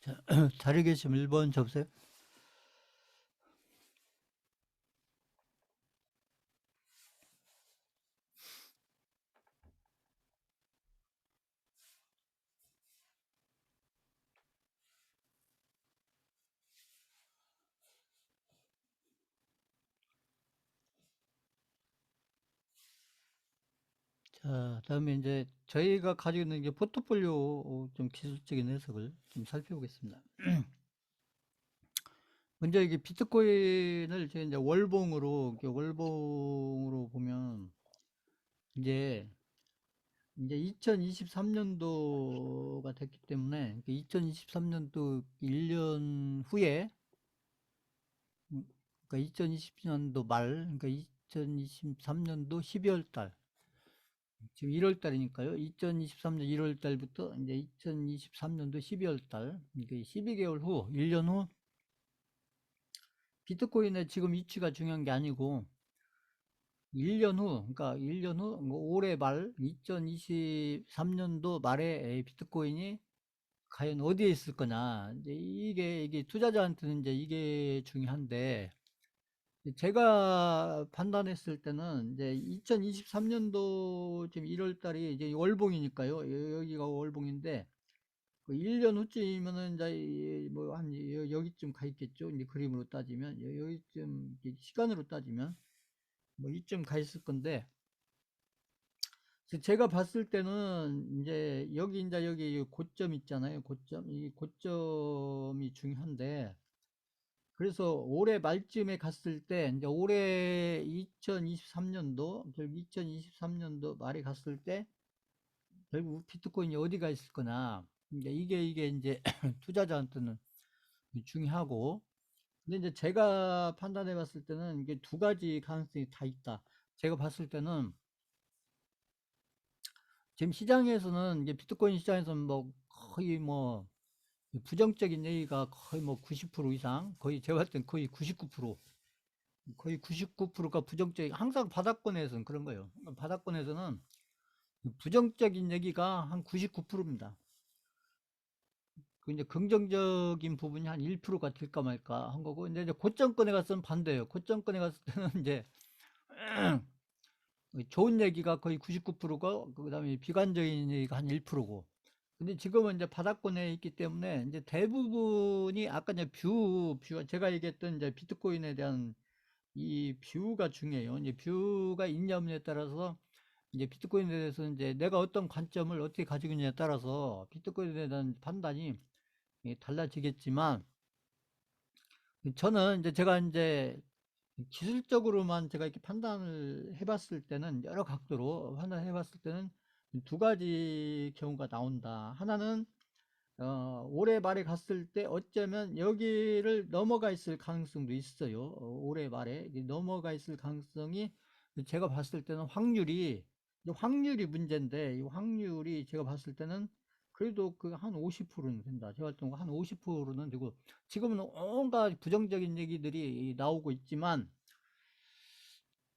자, 자리 계시면 1번 접수요. 자, 다음에 이제 저희가 가지고 있는 게 포트폴리오 좀 기술적인 해석을 좀 살펴보겠습니다. 먼저 이게 비트코인을 제가 이제 월봉으로 보면 이제 2023년도가 됐기 때문에 2023년도 1년 후에 그러니까 2020년도 말 그러니까 2023년도 12월 달 지금 1월 달이니까요. 2023년 1월 달부터 이제 2023년도 12월 달, 그러니까 12개월 후, 1년 후, 비트코인의 지금 위치가 중요한 게 아니고, 1년 후, 그러니까 1년 후, 올해 말, 2023년도 말에 비트코인이 과연 어디에 있을 거냐. 이제 이게 투자자한테는 이제 이게 중요한데, 제가 판단했을 때는 이제 2023년도 지금 1월 달이 이제 월봉이니까요. 여기가 월봉인데, 그 1년 후쯤이면은 이제 뭐 한 여기쯤 가 있겠죠. 이제 그림으로 따지면 여기쯤 시간으로 따지면 뭐 이쯤 가 있을 건데 제가 봤을 때는 이제 여기 고점 있잖아요. 고점 이 고점이 중요한데 그래서 올해 말쯤에 갔을 때 이제 올해 2023년도 결국 2023년도 말에 갔을 때 결국 비트코인이 어디가 있을 거나 이게 이제 투자자한테는 중요하고 근데 이제 제가 판단해 봤을 때는 이게 두 가지 가능성이 다 있다. 제가 봤을 때는 지금 시장에서는 이제 비트코인 시장에서는 뭐 거의 뭐 부정적인 얘기가 거의 뭐 90% 이상 거의 제가 봤을 땐 거의 99% 거의 99%가 부정적인 항상 바닥권에서는 그런 거예요. 바닥권에서는 부정적인 얘기가 한 99%입니다. 그 이제 긍정적인 부분이 한 1%가 될까 말까 한 거고, 근데 이제 고점권에 갔으면 반대예요. 고점권에 갔을 때는 이제 좋은 얘기가 거의 99%고, 그 다음에 비관적인 얘기가 한 1%고. 근데 지금은 이제 바닥권에 있기 때문에 이제 대부분이 아까 이제 제가 얘기했던 이제 비트코인에 대한 이 뷰가 중요해요. 이제 뷰가 있냐에 따라서 이제 비트코인에 대해서 이제 내가 어떤 관점을 어떻게 가지고 있느냐에 따라서 비트코인에 대한 판단이 달라지겠지만 저는 이제 제가 이제 기술적으로만 제가 이렇게 판단을 해봤을 때는 여러 각도로 판단해 봤을 때는 두 가지 경우가 나온다. 하나는 올해 말에 갔을 때 어쩌면 여기를 넘어가 있을 가능성도 있어요. 올해 말에 넘어가 있을 가능성이 제가 봤을 때는 확률이 문제인데 이 확률이 제가 봤을 때는 그래도 그 한 50%는 된다. 제가 봤을 때한 50%는 되고 지금은 온갖 부정적인 얘기들이 나오고 있지만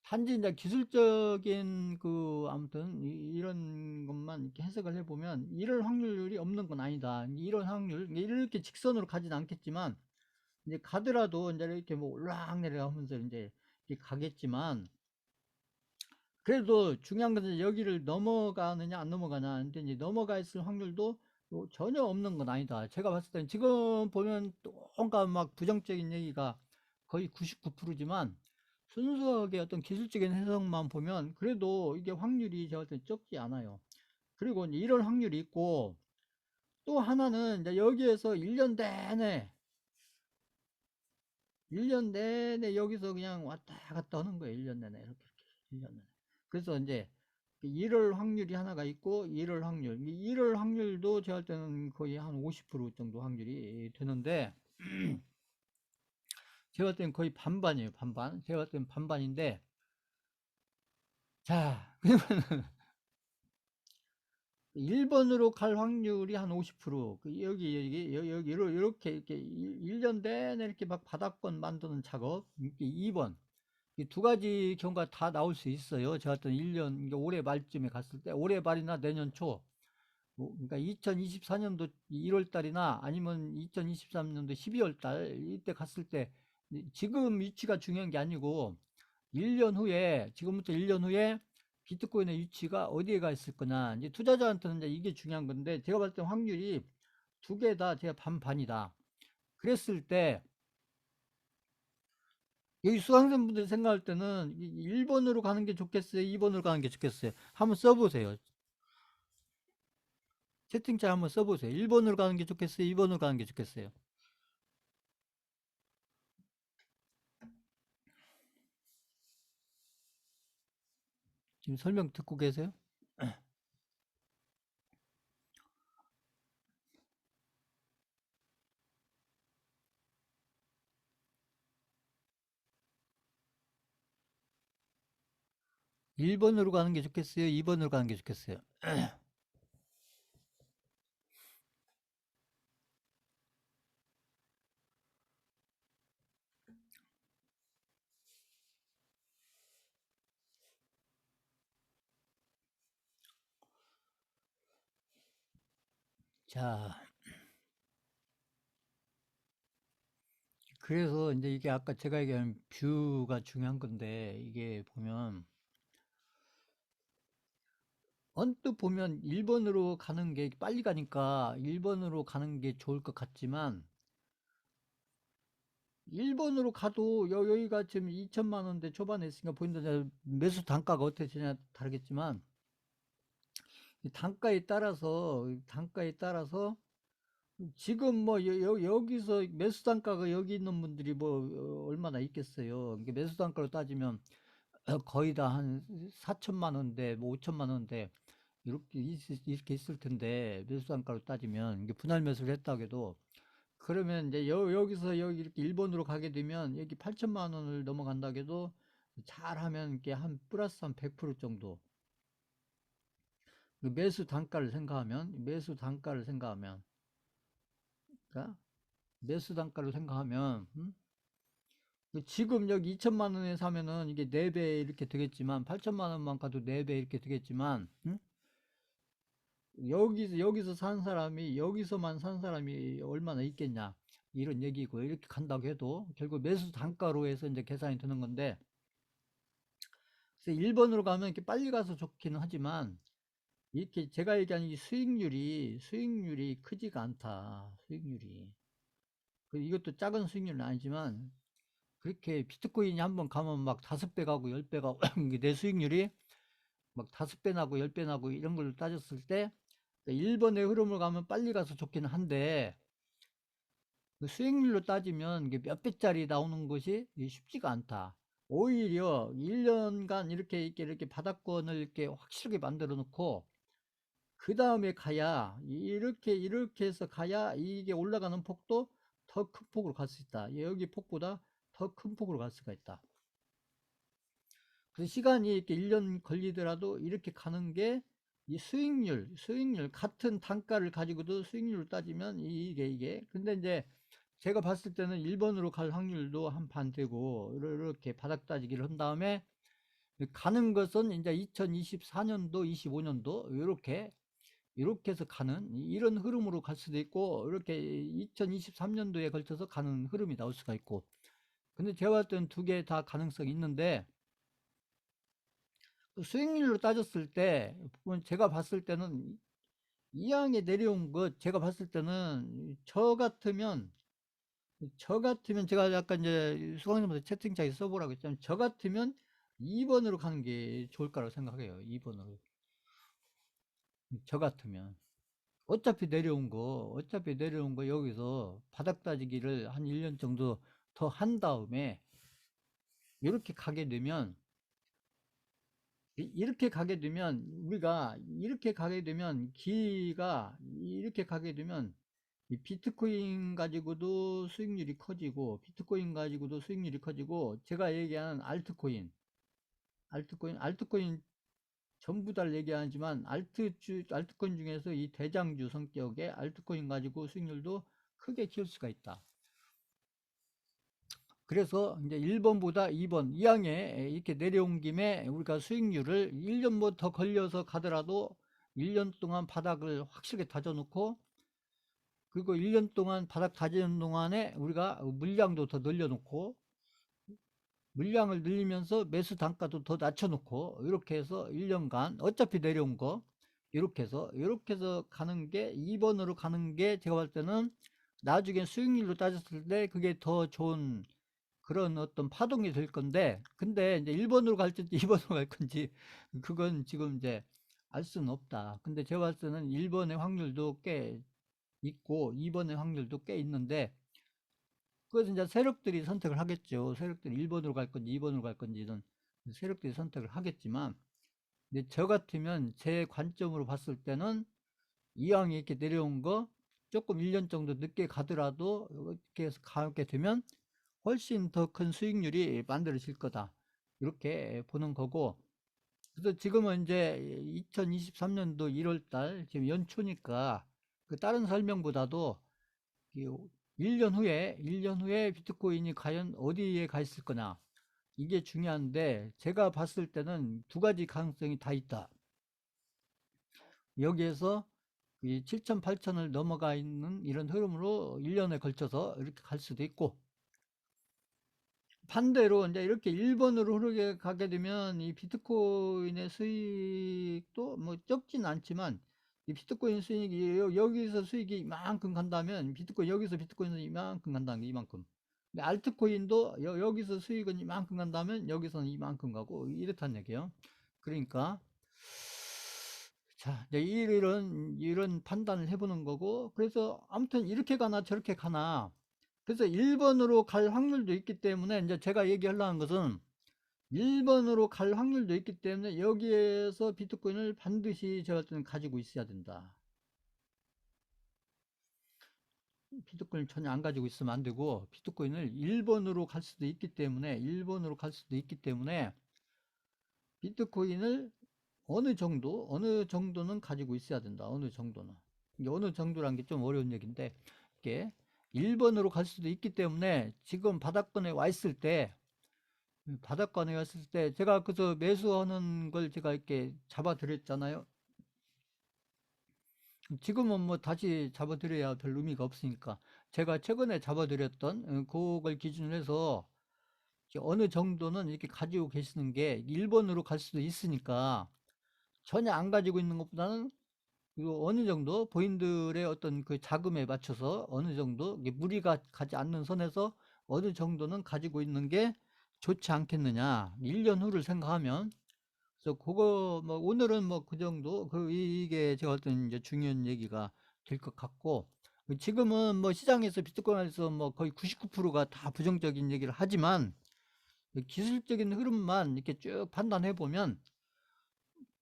단지 이제 기술적인 그 아무튼 이런 것만 이렇게 해석을 해보면 이럴 확률이 없는 건 아니다. 이런 확률 이렇게 직선으로 가진 않겠지만 이제 가더라도 이제 이렇게 뭐 올라내려가면서 이제 이렇게 가겠지만 그래도 중요한 것은 여기를 넘어가느냐 안 넘어가냐. 근데 이제 넘어가 있을 확률도 뭐 전혀 없는 건 아니다. 제가 봤을 때는 지금 보면 온갖 막 부정적인 얘기가 거의 99%지만 순수하게 어떤 기술적인 해석만 보면 그래도 이게 확률이 제가 볼 때 적지 않아요. 그리고 이제 이런 확률이 있고 또 하나는 이제 여기에서 1년 내내 여기서 그냥 왔다 갔다 하는 거예요. 1년 내내 이렇게 1년 내내. 그래서 이제 이럴 확률이 하나가 있고 이럴 확률, 이럴 확률도 제가 할 때는 거의 한 50% 정도 확률이 되는데 제가 볼 때는 거의 반반이에요. 반반. 제가 볼 때는 반반인데 자, 그러면 1번으로 갈 확률이 한 50%. 여기, 이렇게 1년 내내 이렇게 막 바닥권 만드는 작업. 2번. 이 두 가지 경우가 다 나올 수 있어요. 제가 어떤 1년, 올해 말쯤에 갔을 때, 올해 말이나 내년 초, 그러니까 2024년도 1월 달이나 아니면 2023년도 12월 달 이때 갔을 때 지금 위치가 중요한 게 아니고 1년 후에 지금부터 1년 후에 비트코인의 위치가 어디에 가 있을 거냐 이제 투자자한테는 이제 이게 중요한 건데 제가 봤을 때 확률이 두 개 다 제가 반반이다. 그랬을 때 여기 수강생분들 생각할 때는 1번으로 가는 게 좋겠어요? 2번으로 가는 게 좋겠어요? 한번 써보세요. 채팅창 한번 써보세요. 1번으로 가는 게 좋겠어요? 2번으로 가는 게 좋겠어요? 지금 설명 듣고 계세요? 1번으로 가는 게 좋겠어요? 2번으로 가는 게 좋겠어요? 자, 그래서 이제 이게 아까 제가 얘기한 뷰가 중요한 건데 이게 보면 언뜻 보면 1번으로 가는 게 빨리 가니까 1번으로 가는 게 좋을 것 같지만 1번으로 가도 여기가 지금 2천만 원대 초반에 있으니까 보인다. 매수 단가가 어떻게 되냐 다르겠지만 이 단가에 따라서 지금 뭐 여기서 매수 단가가 여기 있는 분들이 뭐 얼마나 있겠어요. 이게 매수 단가로 따지면 거의 다 한 4천만 원대, 뭐 5천만 원대 이렇게 있을 텐데 매수 단가로 따지면 이게 분할 매수를 했다고 해도 그러면 이제 여기서 여기 이렇게 일본으로 가게 되면 여기 8천만 원을 넘어간다고 해도 잘하면 이렇게 한 플러스 한 100% 정도 그 매수 단가를 생각하면 그러니까 매수 단가를 생각하면 지금 여기 2천만 원에 사면은 이게 4배 이렇게 되겠지만 8천만 원만 가도 4배 이렇게 되겠지만 여기서 산 사람이 여기서만 산 사람이 얼마나 있겠냐 이런 얘기고 이렇게 간다고 해도 결국 매수 단가로 해서 이제 계산이 되는 건데 그래서 1번으로 가면 이렇게 빨리 가서 좋기는 하지만 이렇게 제가 얘기하는 이 수익률이 크지가 않다. 수익률이. 이것도 작은 수익률은 아니지만 그렇게 비트코인이 한번 가면 막 5배 가고 10배 가고 내 수익률이 막 5배 나고 10배 나고 이런 걸로 따졌을 때 1번의 흐름을 가면 빨리 가서 좋기는 한데 그 수익률로 따지면 이게 몇 배짜리 나오는 것이 쉽지가 않다. 오히려 1년간 이렇게 바닥권을 이렇게 확실하게 만들어 놓고 그 다음에 가야 이렇게 해서 가야 이게 올라가는 폭도 더 큰 폭으로 갈 수 있다. 여기 폭보다 더 큰 폭으로 갈 수가 있다. 그래서 시간이 이렇게 1년 걸리더라도 이렇게 가는 게 이 수익률 같은 단가를 가지고도 수익률을 따지면 이게 근데 이제 제가 봤을 때는 1번으로 갈 확률도 한 반 되고 이렇게 바닥 따지기를 한 다음에 가는 것은 이제 2024년도 25년도 이렇게 해서 가는 이런 흐름으로 갈 수도 있고 이렇게 2023년도에 걸쳐서 가는 흐름이 나올 수가 있고 근데 제가 봤을 때는 두 개 다 가능성이 있는데 그 수익률로 따졌을 때 제가 봤을 때는 이항에 내려온 것 제가 봤을 때는 저 같으면 제가 약간 이제 수강님한테 채팅창에 써보라고 했잖아요. 저 같으면 2번으로 가는 게 좋을 거라고 생각해요. 2번으로. 저 같으면. 어차피 내려온 거 여기서 바닥 따지기를 한 1년 정도 더 한 다음에 이렇게 가게 되면 이렇게 가게 되면 이 비트코인 가지고도 수익률이 커지고 제가 얘기한 알트코인 전부 다 얘기하지만 알트코인 중에서 이 대장주 성격의 알트코인 가지고 수익률도 크게 키울 수가 있다. 그래서 이제 1번보다 2번 이항에 이렇게 내려온 김에 우리가 수익률을 1년 뭐 더 걸려서 가더라도 1년 동안 바닥을 확실하게 다져놓고, 그리고 1년 동안 바닥 다지는 동안에 우리가 물량도 더 늘려놓고, 물량을 늘리면서 매수 단가도 더 낮춰놓고, 이렇게 해서 1년간 어차피 내려온 거 이렇게 해서 가는 게 2번으로 가는 게 제가 봤을 때는 나중에 수익률로 따졌을 때 그게 더 좋은 그런 어떤 파동이 될 건데, 근데 이제 1번으로 갈지 2번으로 갈 건지 그건 지금 이제 알 수는 없다. 근데 제가 봤을 때는 1번의 확률도 꽤 있고 2번의 확률도 꽤 있는데, 그것은 이제 세력들이 선택을 하겠죠. 세력들이 1번으로 갈 건지 2번으로 갈 건지는 세력들이 선택을 하겠지만, 근데 저 같으면 제 관점으로 봤을 때는 이왕 이렇게 내려온 거 조금 1년 정도 늦게 가더라도 이렇게 해서 가게 되면 훨씬 더 큰 수익률이 만들어질 거다, 이렇게 보는 거고. 그래서 지금은 이제 2023년도 1월달 지금 연초니까 그 다른 설명보다도 1년 후에 비트코인이 과연 어디에 가 있을 거냐, 이게 중요한데, 제가 봤을 때는 두 가지 가능성이 다 있다. 여기에서 7천, 8천을 넘어가 있는 이런 흐름으로 1년에 걸쳐서 이렇게 갈 수도 있고, 반대로 이제 이렇게 1번으로 흐르게 가게 되면 이 비트코인의 수익도 뭐 적진 않지만, 이 비트코인 수익이 여기서 수익이 이만큼 간다면 비트코인 여기서 비트코인은 이만큼 간다는 게 이만큼. 근데 알트코인도 여기서 수익은 이만큼 간다면 여기서는 이만큼 가고 이렇다는 얘기예요. 그러니까 자, 이제 이런 판단을 해보는 거고, 그래서 아무튼 이렇게 가나 저렇게 가나, 그래서 1번으로 갈 확률도 있기 때문에, 이제 제가 얘기하려는 것은 1번으로 갈 확률도 있기 때문에 여기에서 비트코인을 반드시 제가 좀 가지고 있어야 된다. 비트코인을 전혀 안 가지고 있으면 안 되고, 비트코인을 1번으로 갈 수도 있기 때문에, 1번으로 갈 수도 있기 때문에 비트코인을 어느 정도는 가지고 있어야 된다. 어느 정도는. 이게 어느 정도라는 게 좀 어려운 얘기인데, 이게 1번으로 갈 수도 있기 때문에 지금 바닥권에 왔을 때 제가 그래서 매수하는 걸 제가 이렇게 잡아 드렸잖아요. 지금은 뭐 다시 잡아 드려야 별 의미가 없으니까, 제가 최근에 잡아 드렸던 그걸 기준으로 해서 어느 정도는 이렇게 가지고 계시는 게 1번으로 갈 수도 있으니까, 전혀 안 가지고 있는 것보다는 그리고 어느 정도 본인들의 어떤 그 자금에 맞춰서 어느 정도 이게 무리가 가지 않는 선에서 어느 정도는 가지고 있는 게 좋지 않겠느냐. 1년 후를 생각하면. 그래서 그거 뭐 오늘은 뭐 그 정도 이게 제가 어떤 이제 중요한 얘기가 될 것 같고, 지금은 뭐 시장에서 비트코인에서 뭐 거의 99%가 다 부정적인 얘기를 하지만, 기술적인 흐름만 이렇게 쭉 판단해 보면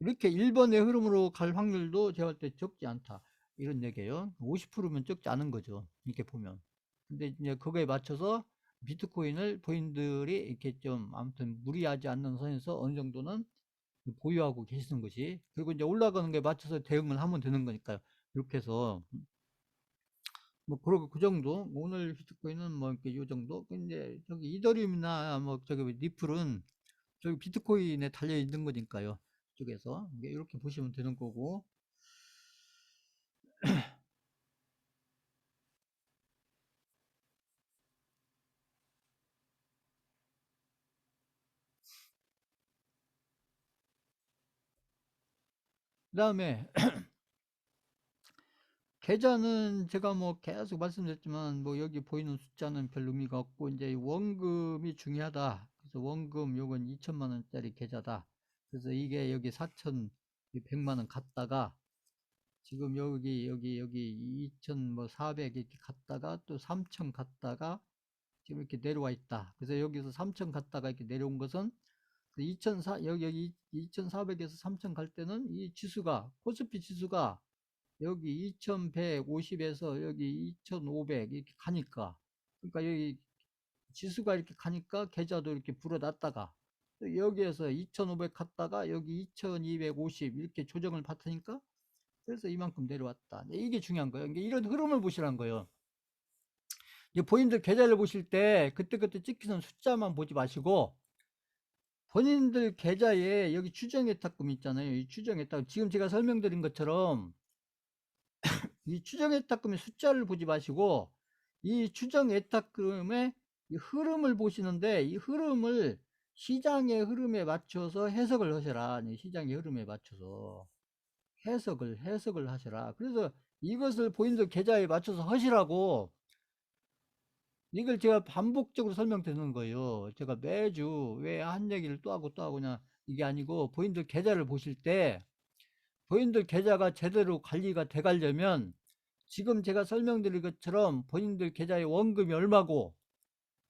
이렇게 1번의 흐름으로 갈 확률도 제가 볼 때 적지 않다, 이런 얘기예요. 50%면 적지 않은 거죠, 이렇게 보면. 근데 이제 그거에 맞춰서 비트코인을 본인들이 이렇게 좀 아무튼 무리하지 않는 선에서 어느 정도는 보유하고 계시는 것이, 그리고 이제 올라가는 게 맞춰서 대응을 하면 되는 거니까요. 이렇게 해서 뭐 그러고 그 정도. 오늘 비트코인은 뭐 이렇게 요 정도. 근데 저기 이더리움이나 뭐 저기 리플은 저기 비트코인에 달려 있는 거니까요. 쪽에서 이렇게 보시면 되는 거고. 그 다음에 계좌는 제가 뭐 계속 말씀드렸지만, 뭐 여기 보이는 숫자는 별 의미가 없고, 이제 원금이 중요하다. 그래서 원금 요건 2천만 원짜리 계좌다. 그래서 이게 여기 4,100만 원 갔다가 지금 여기 2,400 이렇게 갔다가 또 3,000 갔다가 지금 이렇게 내려와 있다. 그래서 여기서 3,000 갔다가 이렇게 내려온 것은 2,400, 여기 2,400에서 3,000 갈 때는 이 지수가, 코스피 지수가 여기 2,150에서 여기 2,500 이렇게 가니까, 그러니까 여기 지수가 이렇게 가니까 계좌도 이렇게 불어났다가 여기에서 2,500 갔다가 여기 2,250 이렇게 조정을 받으니까, 그래서 이만큼 내려왔다. 이게 중요한 거예요. 그러니까 이런 흐름을 보시라는 거예요. 이제 본인들 계좌를 보실 때 그때그때 찍히는 숫자만 보지 마시고, 본인들 계좌에 여기 추정예탁금 있잖아요. 이 추정예탁금 지금 제가 설명드린 것처럼 이 추정예탁금의 숫자를 보지 마시고 이 추정예탁금의 이 흐름을 보시는데, 이 흐름을 시장의 흐름에 맞춰서 해석을 하셔라. 시장의 흐름에 맞춰서 해석을 하셔라. 그래서 이것을 본인들 계좌에 맞춰서 하시라고, 이걸 제가 반복적으로 설명드리는 거예요. 제가 매주 왜 한 얘기를 또 하고 또 하고냐, 이게 아니고 본인들 계좌를 보실 때 본인들 계좌가 제대로 관리가 돼 가려면 지금 제가 설명드린 것처럼 본인들 계좌의 원금이 얼마고,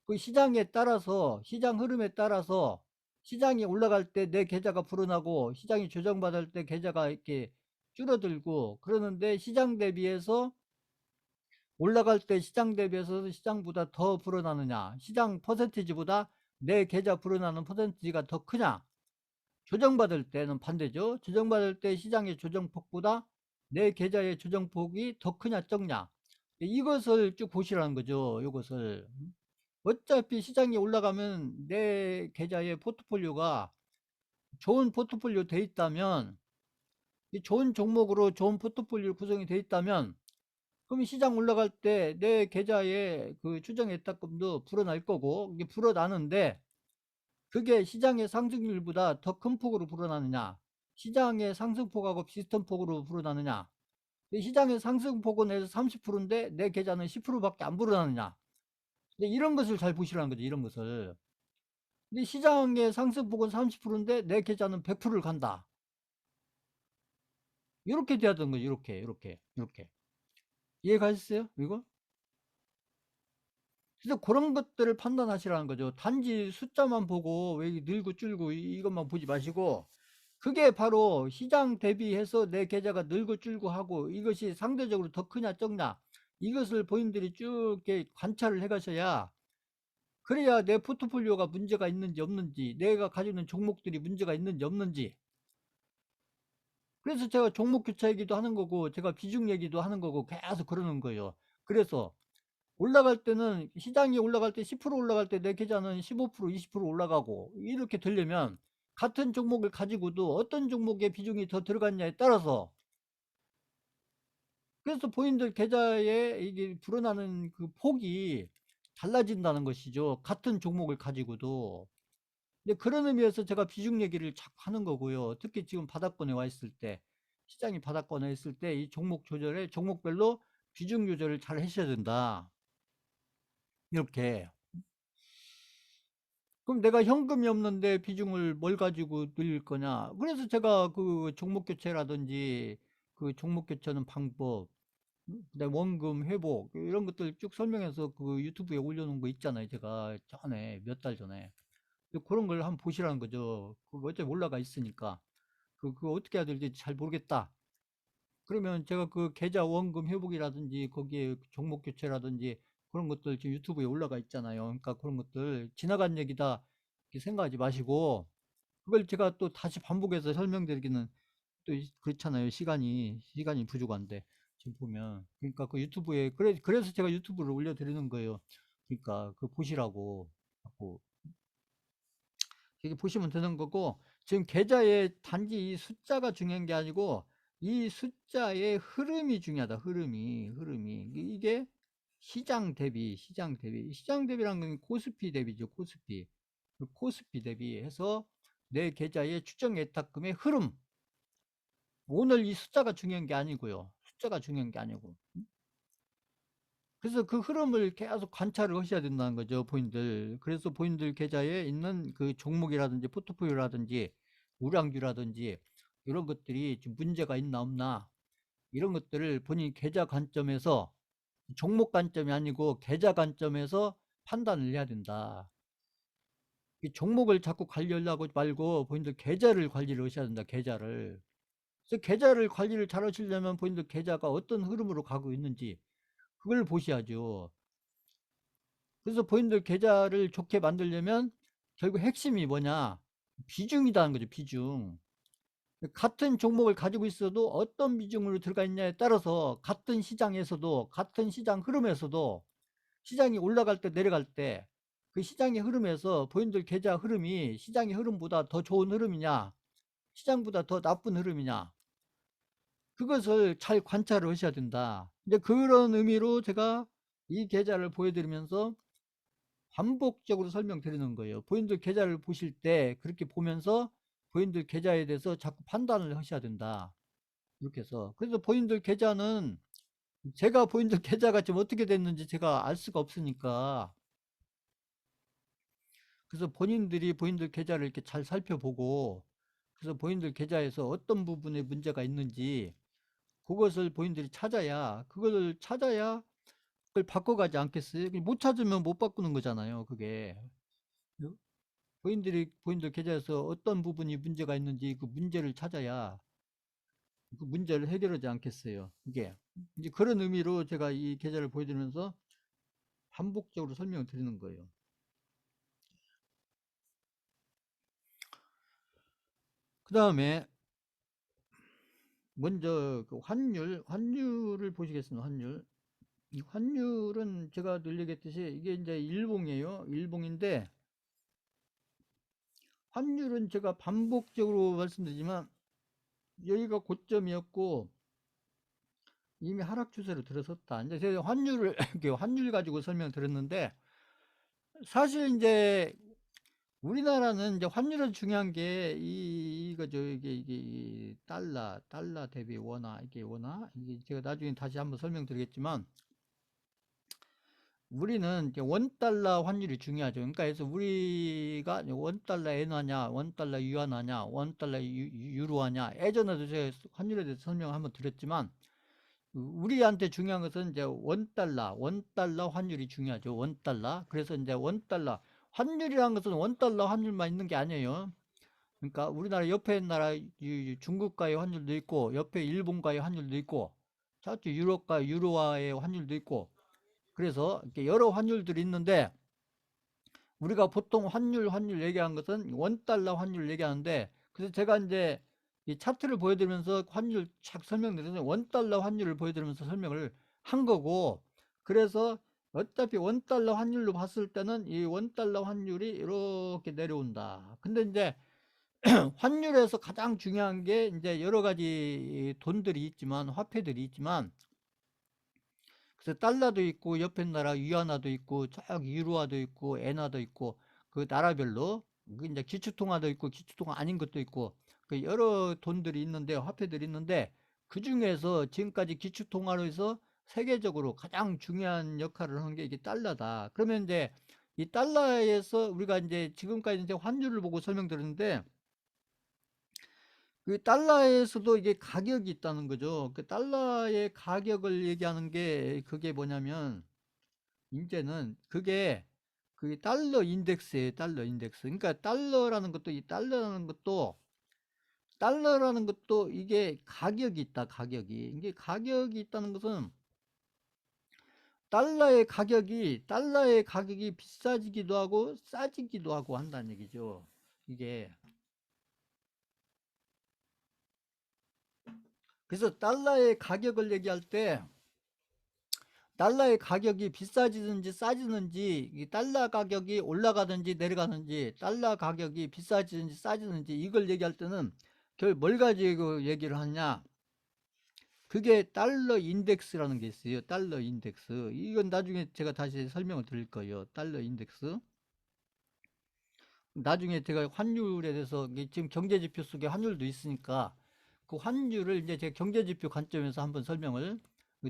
그 시장에 따라서, 시장 흐름에 따라서 시장이 올라갈 때 내 계좌가 불어나고 시장이 조정받을 때 계좌가 이렇게 줄어들고 그러는데, 시장 대비해서 올라갈 때 시장 대비해서 시장보다 더 불어나느냐, 시장 퍼센티지보다 내 계좌 불어나는 퍼센티지가 더 크냐, 조정받을 때는 반대죠. 조정받을 때 시장의 조정폭보다 내 계좌의 조정폭이 더 크냐 적냐, 이것을 쭉 보시라는 거죠. 이것을 어차피 시장이 올라가면 내 계좌의 포트폴리오가 좋은 포트폴리오 돼 있다면, 이 좋은 종목으로 좋은 포트폴리오 구성이 돼 있다면, 그럼 시장 올라갈 때 내 계좌에 그 추정 예탁금도 불어날 거고, 이게 불어나는데 그게 시장의 상승률보다 더 큰 폭으로 불어나느냐, 시장의 상승폭하고 비슷한 폭으로 불어나느냐, 시장의 상승폭은 해서 30%인데 내 계좌는 10%밖에 안 불어나느냐, 이런 것을 잘 보시라는 거죠. 이런 것을. 근데 시장의 상승폭은 30%인데 내 계좌는 100%를 간다, 이렇게 돼야 되는 거죠. 이렇게 이해가셨어요 이거? 그래서 그런 것들을 판단하시라는 거죠. 단지 숫자만 보고 왜 늘고 줄고 이것만 보지 마시고, 그게 바로 시장 대비해서 내 계좌가 늘고 줄고 하고 이것이 상대적으로 더 크냐 적냐, 이것을 본인들이 쭉 이렇게 관찰을 해 가셔야, 그래야 내 포트폴리오가 문제가 있는지 없는지, 내가 가지고 있는 종목들이 문제가 있는지 없는지. 그래서 제가 종목 교차 얘기도 하는 거고 제가 비중 얘기도 하는 거고 계속 그러는 거예요. 그래서 올라갈 때는, 시장이 올라갈 때 10% 올라갈 때 내 계좌는 15% 20% 올라가고, 이렇게 되려면 같은 종목을 가지고도 어떤 종목의 비중이 더 들어갔냐에 따라서, 그래서 본인들 계좌에 이게 불어나는 그 폭이 달라진다는 것이죠. 같은 종목을 가지고도. 근데 그런 의미에서 제가 비중 얘기를 자꾸 하는 거고요. 특히 지금 바닥권에 와 있을 때, 시장이 바닥권에 있을 때 이 종목 조절에, 종목별로 비중 조절을 잘 하셔야 된다, 이렇게. 그럼 내가 현금이 없는데 비중을 뭘 가지고 늘릴 거냐? 그래서 제가 그 종목 교체라든지 그 종목 교체하는 방법, 그다음에 원금 회복 이런 것들 쭉 설명해서 그 유튜브에 올려놓은 거 있잖아요. 제가 전에 몇 달 전에 그런 걸 한번 보시라는 거죠. 그거 어차피 올라가 있으니까 그거 어떻게 해야 될지 잘 모르겠다, 그러면 제가 그 계좌 원금 회복이라든지 거기에 종목 교체라든지 그런 것들 지금 유튜브에 올라가 있잖아요. 그러니까 그런 것들 지나간 얘기다 이렇게 생각하지 마시고, 그걸 제가 또 다시 반복해서 설명드리기는 또 그렇잖아요. 시간이 부족한데 지금 보면. 그러니까 그 유튜브에, 그래서 제가 유튜브를 올려드리는 거예요. 그러니까 그 보시라고 자꾸 이렇게 보시면 되는 거고, 지금 계좌에 단지 이 숫자가 중요한 게 아니고 이 숫자의 흐름이 중요하다. 흐름이 이게 시장 대비라는 건 코스피 대비죠. 코스피. 그 코스피 대비해서 내 계좌의 추정 예탁금의 흐름, 오늘 이 숫자가 중요한 게 아니고요. 숫자가 중요한 게 아니고. 그래서 그 흐름을 계속 관찰을 하셔야 된다는 거죠, 본인들. 그래서 본인들 계좌에 있는 그 종목이라든지 포트폴리오라든지 우량주라든지 이런 것들이 좀 문제가 있나 없나, 이런 것들을 본인 계좌 관점에서, 종목 관점이 아니고 계좌 관점에서 판단을 해야 된다. 이 종목을 자꾸 관리하려고 말고 본인들 계좌를 관리를 하셔야 된다, 계좌를. 그래서 계좌를 관리를 잘 하시려면 본인들 계좌가 어떤 흐름으로 가고 있는지 그걸 보셔야죠. 그래서 본인들 계좌를 좋게 만들려면 결국 핵심이 뭐냐? 비중이라는 거죠, 비중. 같은 종목을 가지고 있어도 어떤 비중으로 들어가 있냐에 따라서 같은 시장에서도, 같은 시장 흐름에서도 시장이 올라갈 때 내려갈 때 그 시장의 흐름에서 본인들 계좌 흐름이 시장의 흐름보다 더 좋은 흐름이냐, 시장보다 더 나쁜 흐름이냐, 그것을 잘 관찰을 하셔야 된다. 이제 그런 의미로 제가 이 계좌를 보여드리면서 반복적으로 설명드리는 거예요. 본인들 계좌를 보실 때 그렇게 보면서 본인들 계좌에 대해서 자꾸 판단을 하셔야 된다. 이렇게 해서. 그래서 본인들 계좌는 제가 본인들 계좌가 지금 어떻게 됐는지 제가 알 수가 없으니까, 그래서 본인들이 본인들 계좌를 이렇게 잘 살펴보고, 그래서 본인들 계좌에서 어떤 부분에 문제가 있는지 그것을 본인들이 찾아야, 그걸 찾아야 그걸 바꿔가지 않겠어요? 못 찾으면 못 바꾸는 거잖아요, 그게. 본인들 계좌에서 어떤 부분이 문제가 있는지 그 문제를 찾아야 그 문제를 해결하지 않겠어요, 이게. 이제 그런 의미로 제가 이 계좌를 보여드리면서 반복적으로 설명을 드리는 거예요. 그 다음에 먼저 그 환율을 보시겠습니다. 환율. 이 환율은 제가 늘 얘기했듯이 이게 이제 일봉이에요. 일봉인데, 환율은 제가 반복적으로 말씀드리지만 여기가 고점이었고 이미 하락 추세로 들어섰다. 이제 제가 환율을 환율 가지고 설명드렸는데, 사실 이제 우리나라는 이제 환율은 중요한 게 이거죠. 이게 이 달러 대비 원화, 이게 원화, 이게 제가 나중에 다시 한번 설명드리겠지만, 우리는 이제 원달러 환율이 중요하죠. 그러니까 그래서 우리가 원달러 엔화냐, 원달러 유안화냐, 원달러 유로화냐, 예전에도 제가 환율에 대해서 설명 한번 드렸지만, 우리한테 중요한 것은 이제 원달러 환율이 중요하죠. 원달러. 그래서 이제 원달러 환율이라는 것은 원달러 환율만 있는 게 아니에요. 그러니까 우리나라 옆에 나라 중국과의 환율도 있고, 옆에 일본과의 환율도 있고, 저쪽 유럽과 유로화의 환율도 있고, 그래서 이렇게 여러 환율들이 있는데, 우리가 보통 환율 얘기하는 것은 원달러 환율 얘기하는데, 그래서 제가 이제 이 차트를 보여드리면서 환율 착 설명드리면서 원달러 환율을 보여드리면서 설명을 한 거고, 그래서 어차피 원달러 환율로 봤을 때는 이 원달러 환율이 이렇게 내려온다. 근데 이제 환율에서 가장 중요한 게 이제 여러 가지 돈들이 있지만, 화폐들이 있지만, 그래서 달러도 있고 옆에 나라 위안화도 있고 저기 유로화도 있고 엔화도 있고, 그 나라별로 그 이제 기축통화도 있고 기축통화 아닌 것도 있고, 그 여러 돈들이 있는데, 화폐들이 있는데, 그 중에서 지금까지 기축통화로 해서 세계적으로 가장 중요한 역할을 한 게 이게 달러다. 그러면 이제 이 달러에서 우리가 이제 지금까지 이제 환율을 보고 설명드렸는데, 그 달러에서도 이게 가격이 있다는 거죠. 그 달러의 가격을 얘기하는 게 그게 뭐냐면, 이제는 그게 그 달러 인덱스예요. 달러 인덱스. 그러니까 달러라는 것도 이게 가격이 있다. 가격이. 이게 가격이 있다는 것은 달러의 가격이 비싸지기도 하고 싸지기도 하고 한다는 얘기죠. 이게. 그래서 달러의 가격을 얘기할 때 달러의 가격이 비싸지든지 싸지든지, 이 달러 가격이 올라가든지 내려가든지, 달러 가격이 비싸지든지 싸지든지, 이걸 얘기할 때는 결국 뭘 가지고 얘기를 하냐, 그게 달러 인덱스라는 게 있어요. 달러 인덱스. 이건 나중에 제가 다시 설명을 드릴 거예요. 달러 인덱스. 나중에 제가 환율에 대해서, 지금 경제지표 속에 환율도 있으니까 그 환율을 이제 제가 경제지표 관점에서 한번 설명을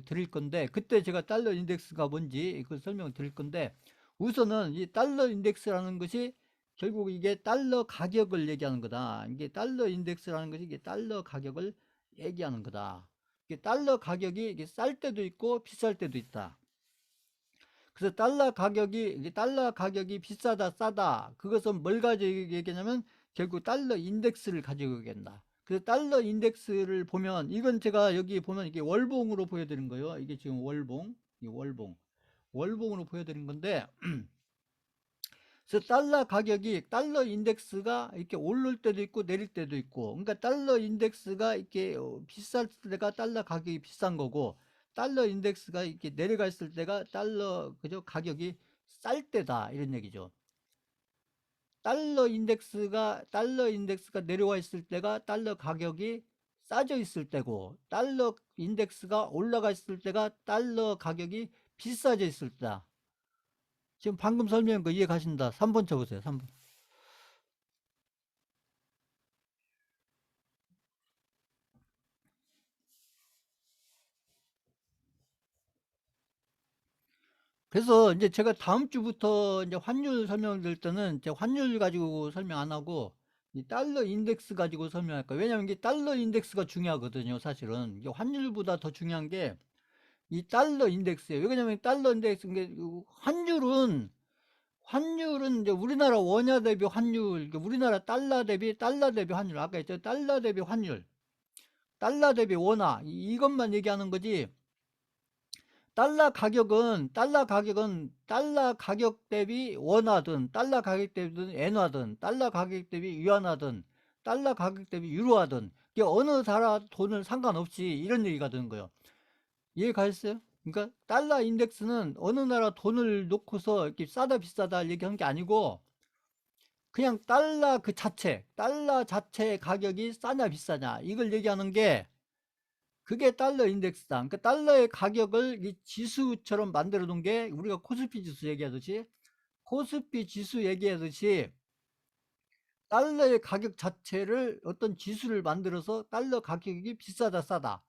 드릴 건데, 그때 제가 달러 인덱스가 뭔지 그 설명을 드릴 건데, 우선은 이 달러 인덱스라는 것이 결국 이게 달러 가격을 얘기하는 거다. 이게 달러 인덱스라는 것이 이게 달러 가격을 얘기하는 거다. 이게 달러 가격이 이게 쌀 때도 있고 비쌀 때도 있다. 그래서 달러 가격이 비싸다 싸다, 그것은 뭘 가지고 얘기하냐면 결국 달러 인덱스를 가지고 얘기한다. 그래서 달러 인덱스를 보면, 이건 제가 여기 보면 이게 월봉으로 보여드린 거예요. 이게 지금 월봉, 이 월봉으로 보여드린 건데, 그래서 달러 인덱스가 이렇게 오를 때도 있고 내릴 때도 있고, 그러니까 달러 인덱스가 이렇게 비쌀 때가 달러 가격이 비싼 거고, 달러 인덱스가 이렇게 내려갔을 때가 달러 그죠 가격이 쌀 때다 이런 얘기죠. 달러 인덱스가 내려와 있을 때가 달러 가격이 싸져 있을 때고, 달러 인덱스가 올라가 있을 때가 달러 가격이 비싸져 있을 때다. 지금 방금 설명한 거 이해 가신다. 3번 쳐보세요. 3번. 그래서 이제 제가 다음 주부터 이제 환율 설명드릴 때는 이제 환율 가지고 설명 안 하고 이 달러 인덱스 가지고 설명할 거예요. 왜냐하면 이게 달러 인덱스가 중요하거든요. 사실은 이게 환율보다 더 중요한 게 이 달러 인덱스예요. 왜냐하면 달러 인덱스 게 환율은 이제 우리나라 원화 대비 환율, 우리나라 달러 대비 환율, 아까 했죠. 달러 대비 환율, 달러 대비 원화 이것만 얘기하는 거지. 달러 가격 대비 원화든 달러 가격 대비 엔화든 달러 가격 대비 위안화든 달러 가격 대비 유로화든 이게 어느 나라 돈을 상관없이 이런 얘기가 되는 거예요. 이해 가셨어요? 그러니까 달러 인덱스는 어느 나라 돈을 놓고서 이렇게 싸다 비싸다 얘기하는 게 아니고 그냥 달러 자체 가격이 싸냐 비싸냐 이걸 얘기하는 게 그게 달러 인덱스다. 그러니까 달러의 가격을 이 지수처럼 만들어 놓은 게 우리가 코스피 지수 얘기하듯이 달러의 가격 자체를 어떤 지수를 만들어서 달러 가격이 비싸다 싸다.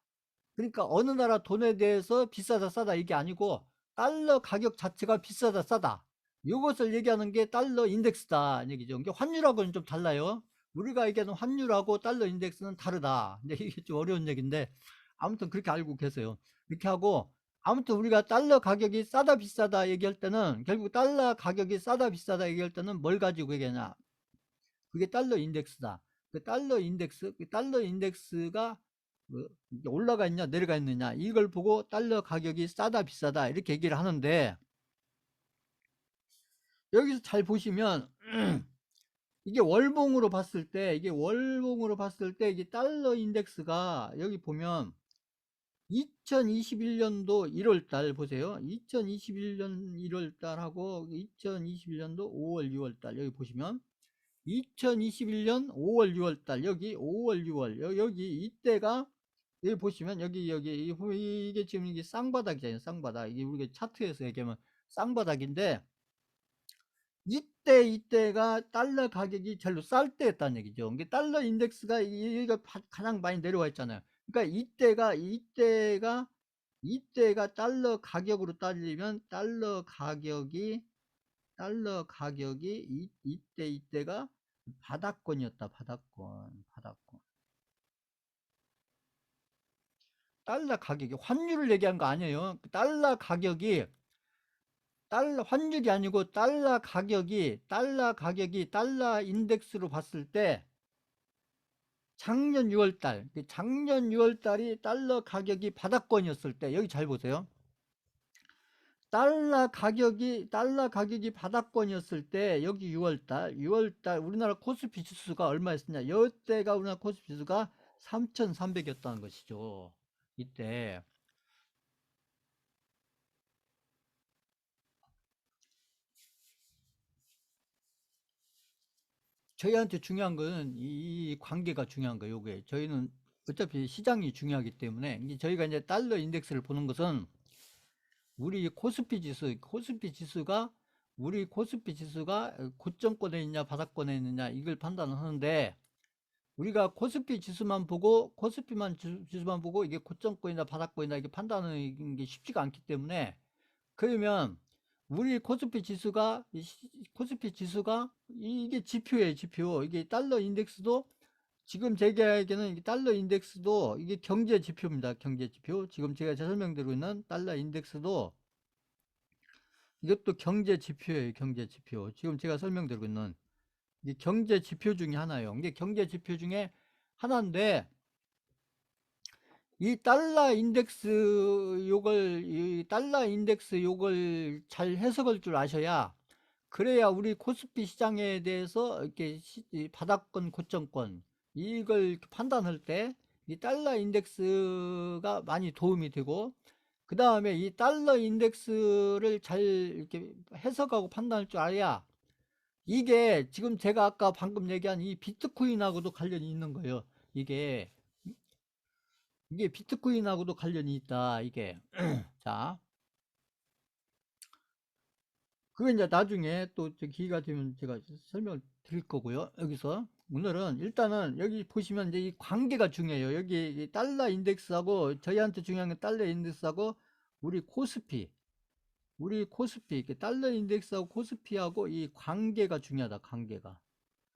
그러니까 어느 나라 돈에 대해서 비싸다 싸다 이게 아니고 달러 가격 자체가 비싸다 싸다. 이것을 얘기하는 게 달러 인덱스다 얘기죠. 이게 환율하고는 좀 달라요. 우리가 얘기하는 환율하고 달러 인덱스는 다르다. 근데 이게 좀 어려운 얘기인데 아무튼 그렇게 알고 계세요. 이렇게 하고 아무튼 우리가 달러 가격이 싸다 비싸다 얘기할 때는 결국 달러 가격이 싸다 비싸다 얘기할 때는 뭘 가지고 얘기하냐. 그게 달러 인덱스다. 그 달러 인덱스가 올라가 있냐 내려가 있느냐 이걸 보고 달러 가격이 싸다 비싸다 이렇게 얘기를 하는데 여기서 잘 보시면 이게 달러 인덱스가 여기 보면 2021년도 1월달 보세요. 2021년 1월달하고 2021년도 5월 6월달 여기 보시면 2021년 5월 6월달 여기 5월 6월 여기 이때가 여기 보시면 여기 이게 지금 이게 쌍바닥이잖아요. 쌍바닥. 이게 우리가 차트에서 얘기하면 쌍바닥인데 이때가 달러 가격이 제일 쌀 때였다는 얘기죠. 이게 달러 인덱스가 이가 가장 많이 내려와 있잖아요. 그러니까 이때가 달러 가격으로 따지면 달러 가격이 이때가 바닥권이었다. 바닥권. 달러 가격이 환율을 얘기한 거 아니에요. 환율이 아니고 달러 인덱스로 봤을 때 작년 6월달이 달러 가격이 바닥권이었을 때 여기 잘 보세요. 달러 가격이 바닥권이었을 때 여기 6월달 우리나라 코스피 지수가 얼마였느냐? 이때가 우리나라 코스피 지수가 3,300이었다는 것이죠. 이때 저희한테 중요한 거는 이 관계가 중요한 거예요. 요게 저희는 어차피 시장이 중요하기 때문에 이제 저희가 이제 달러 인덱스를 보는 것은 우리 코스피 지수가 고점권에 있냐 바닥권에 있느냐 이걸 판단하는데 우리가 지수만 보고 이게 고점권이나 바닥권이나 이게 판단하는 게 쉽지가 않기 때문에 그러면 우리 코스피 지수가 이게 지표예요, 지표. 이게 달러 인덱스도 지금 제가 얘기하기에는 달러 인덱스도 이게 경제 지표입니다. 경제 지표. 지금 제가 설명드리고 있는 달러 인덱스도 이것도 경제 지표예요, 경제 지표. 지금 제가 설명드리고 있는 이게 경제 지표 중에 하나예요. 이게 경제 지표 중에 하나인데 이 달러 인덱스 요걸 잘 해석할 줄 아셔야 그래야 우리 코스피 시장에 대해서 이렇게 바닥권, 고점권 이걸 판단할 때 이 달러 인덱스가 많이 도움이 되고 그 다음에 이 달러 인덱스를 잘 이렇게 해석하고 판단할 줄 알아야 이게 지금 제가 아까 방금 얘기한 이 비트코인하고도 관련이 있는 거예요. 이게 비트코인하고도 관련이 있다. 이게 자, 그거 이제 나중에 또 기회가 되면 제가 설명을 드릴 거고요. 여기서 오늘은 일단은 여기 보시면 이제 이 관계가 중요해요. 여기 이 달러 인덱스하고 저희한테 중요한 건 달러 인덱스하고 우리 코스피, 이렇게 달러 인덱스하고 코스피하고 이 관계가 중요하다. 관계가.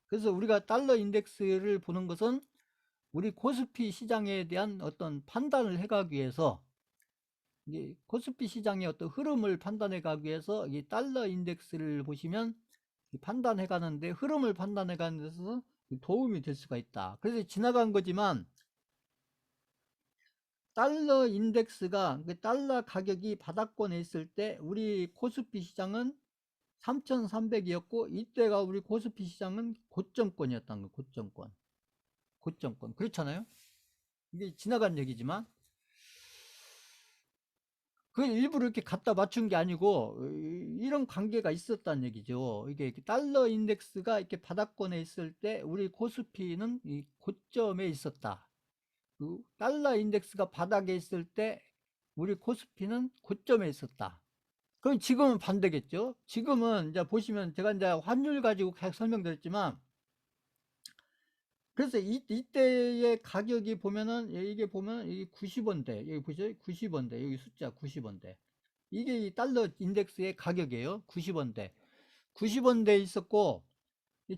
그래서 우리가 달러 인덱스를 보는 것은 우리 코스피 시장에 대한 어떤 판단을 해가기 위해서 이 코스피 시장의 어떤 흐름을 판단해 가기 위해서 이 달러 인덱스를 보시면 판단해 가는데 흐름을 판단해 가는 데서 도움이 될 수가 있다. 그래서 지나간 거지만 달러 인덱스가 달러 가격이 바닥권에 있을 때 우리 코스피 시장은 3,300이었고 이때가 우리 코스피 시장은 고점권이었다는 거. 고점권 그렇잖아요. 이게 지나간 얘기지만 그 일부러 이렇게 갖다 맞춘 게 아니고 이런 관계가 있었다는 얘기죠. 이게 달러 인덱스가 이렇게 바닥권에 있을 때 우리 코스피는 이 고점에 있었다. 그 달러 인덱스가 바닥에 있을 때 우리 코스피는 고점에 있었다. 그럼 지금은 반대겠죠. 지금은 이제 보시면 제가 이제 환율 가지고 계속 설명드렸지만 그래서 이때의 가격이 보면은 이게 보면 이게 90원대 여기 보죠. 90원대 여기 숫자 90원대 이게 이 달러 인덱스의 가격이에요. 90원대 90원대 있었고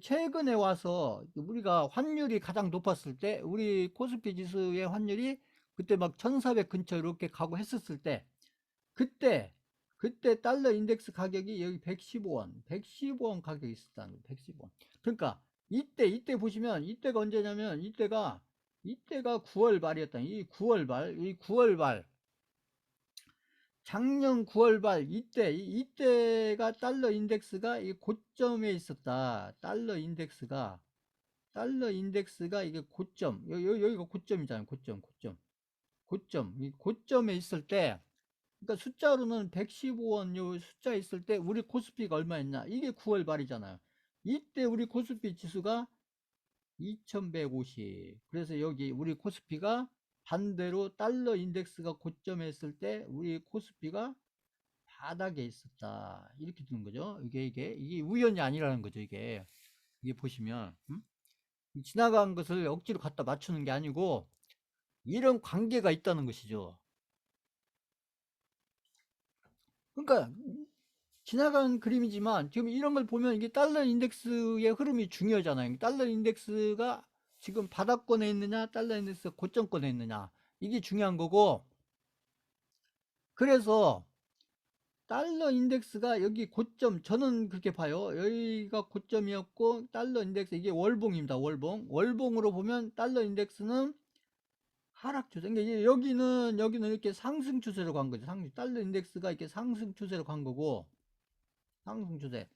최근에 와서 우리가 환율이 가장 높았을 때 우리 코스피 지수의 환율이 그때 막 1400 근처 이렇게 가고 했었을 때 그때 달러 인덱스 가격이 여기 115원 가격이 있었다는 거예요. 115원. 그러니까 이때 보시면 이때가 언제냐면 이때가 9월 말이었다. 이 9월 말 작년 9월 말 이때가 달러 인덱스가 이 고점에 있었다. 달러 인덱스가 이게 고점 여기가 고점이잖아요. 이 고점에 있을 때 그러니까 숫자로는 115원 요 숫자 있을 때 우리 코스피가 얼마였냐 이게 9월 말이잖아요. 이때 우리 코스피 지수가 2150 그래서 여기 우리 코스피가 반대로 달러 인덱스가 고점에 있을 때 우리 코스피가 바닥에 있었다 이렇게 되는 거죠. 이게 우연이 아니라는 거죠. 이게 보시면 지나간 것을 억지로 갖다 맞추는 게 아니고 이런 관계가 있다는 것이죠. 그러니까 지나간 그림이지만 지금 이런 걸 보면 이게 달러 인덱스의 흐름이 중요하잖아요. 달러 인덱스가 지금 바닥권에 있느냐 달러 인덱스가 고점권에 있느냐 이게 중요한 거고 그래서 달러 인덱스가 여기 고점 저는 그렇게 봐요. 여기가 고점이었고 달러 인덱스 이게 월봉입니다. 월봉으로 보면 달러 인덱스는 하락 추세. 그러니까 여기는 이렇게 상승 추세로 간 거죠. 달러 인덱스가 이렇게 상승 추세로 간 거고 상승 추세.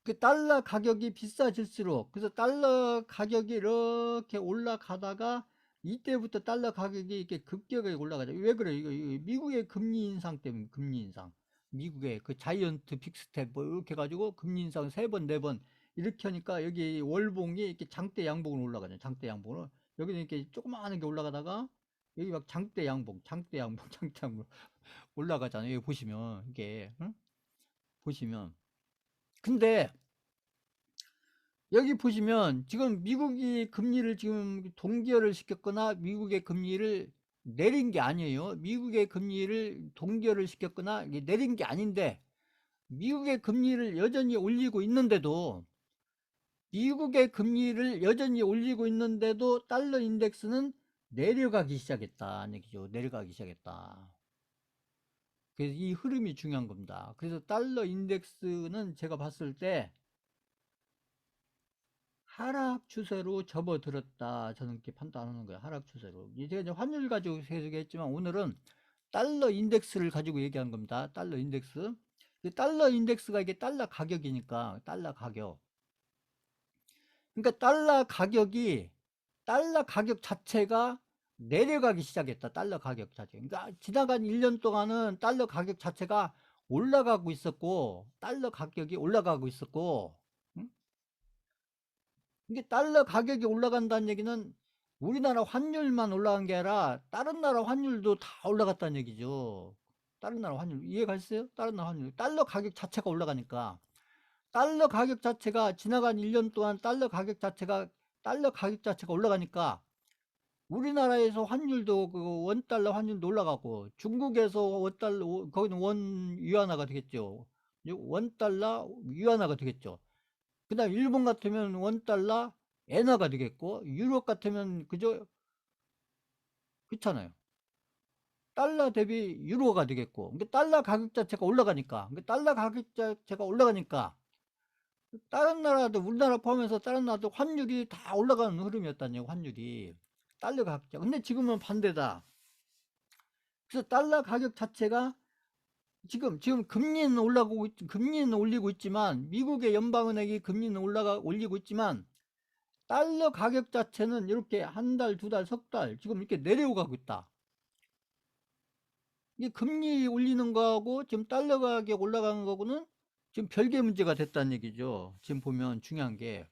그 달러 가격이 비싸질수록 그래서 달러 가격이 이렇게 올라가다가 이때부터 달러 가격이 이렇게 급격하게 올라가죠. 왜 그래요? 이거 미국의 금리 인상 때문에 금리 인상. 미국의 그 자이언트 빅스텝 뭐 이렇게 가지고 금리 인상 3번, 4번 이렇게 하니까 여기 월봉이 이렇게 장대 양봉으로 올라가죠. 장대 양봉으로. 여기는 이렇게 조그마한 게 올라가다가 여기 막 장대 양봉, 장대 양봉 올라가잖아요. 여기 보시면 이게 응? 보시면 근데 여기 보시면 지금 미국이 금리를 지금 동기화를 시켰거나 미국의 금리를 내린 게 아니에요. 미국의 금리를 동기화를 시켰거나 내린 게 아닌데 미국의 금리를 여전히 올리고 있는데도 달러 인덱스는 내려가기 시작했다는 얘기죠. 내려가기 시작했다. 그래서 이 흐름이 중요한 겁니다. 그래서 달러 인덱스는 제가 봤을 때 하락 추세로 접어들었다. 저는 이렇게 판단하는 거예요. 하락 추세로. 제가 이제 환율 가지고 해석했지만 오늘은 달러 인덱스를 가지고 얘기하는 겁니다. 달러 인덱스. 달러 인덱스가 이게 달러 가격이니까 달러 가격. 그러니까 달러 가격 자체가 내려가기 시작했다. 달러 가격 자체. 그러니까 지나간 1년 동안은 달러 가격 자체가 올라가고 있었고, 달러 가격이 올라가고 있었고, 응? 이게 달러 가격이 올라간다는 얘기는 우리나라 환율만 올라간 게 아니라 다른 나라 환율도 다 올라갔다는 얘기죠. 다른 나라 환율 이해가셨어요? 다른 나라 환율 달러 가격 자체가 올라가니까, 달러 가격 자체가 지나간 1년 동안 달러 가격 자체가 올라가니까 우리나라에서 환율도 그 원달러 환율도 올라가고, 중국에서 원달러, 거기는 원 위안화가 되겠죠. 원달러 위안화가 되겠죠. 그다음 일본 같으면 원달러 엔화가 되겠고, 유럽 같으면 그죠, 그렇잖아요. 달러 대비 유로가 되겠고, 그러니까 달러 가격 자체가 올라가니까, 달러 가격 자체가 올라가니까 다른 나라도, 우리나라 포함해서 다른 나라도 환율이 다 올라가는 흐름이었다는 얘기. 환율이 달러 가격. 근데 지금은 반대다. 그래서 달러 가격 자체가 지금 금리는 금리는 올리고 있지만, 미국의 연방은행이 금리는 올리고 있지만, 달러 가격 자체는 이렇게 한 달, 두 달, 석 달 지금 이렇게 내려오고 있다. 이게 금리 올리는 거하고 지금 달러 가격 올라가는 거고는 지금 별개 문제가 됐다는 얘기죠. 지금 보면 중요한 게.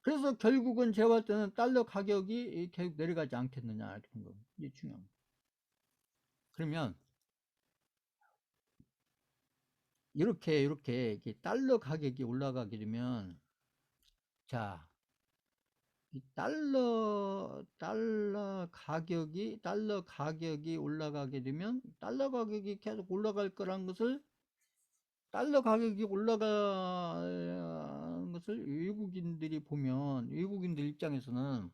그래서 결국은 제가 볼 때는 달러 가격이 계속 내려가지 않겠느냐, 이런 거. 이게 중요한 거. 그러면 이렇게 달러 가격이 올라가게 되면, 자, 이 달러 가격이 올라가게 되면, 달러 가격이 계속 올라갈 거란 것을, 달러 가격이 올라가는 것을 외국인들이 보면, 외국인들 입장에서는,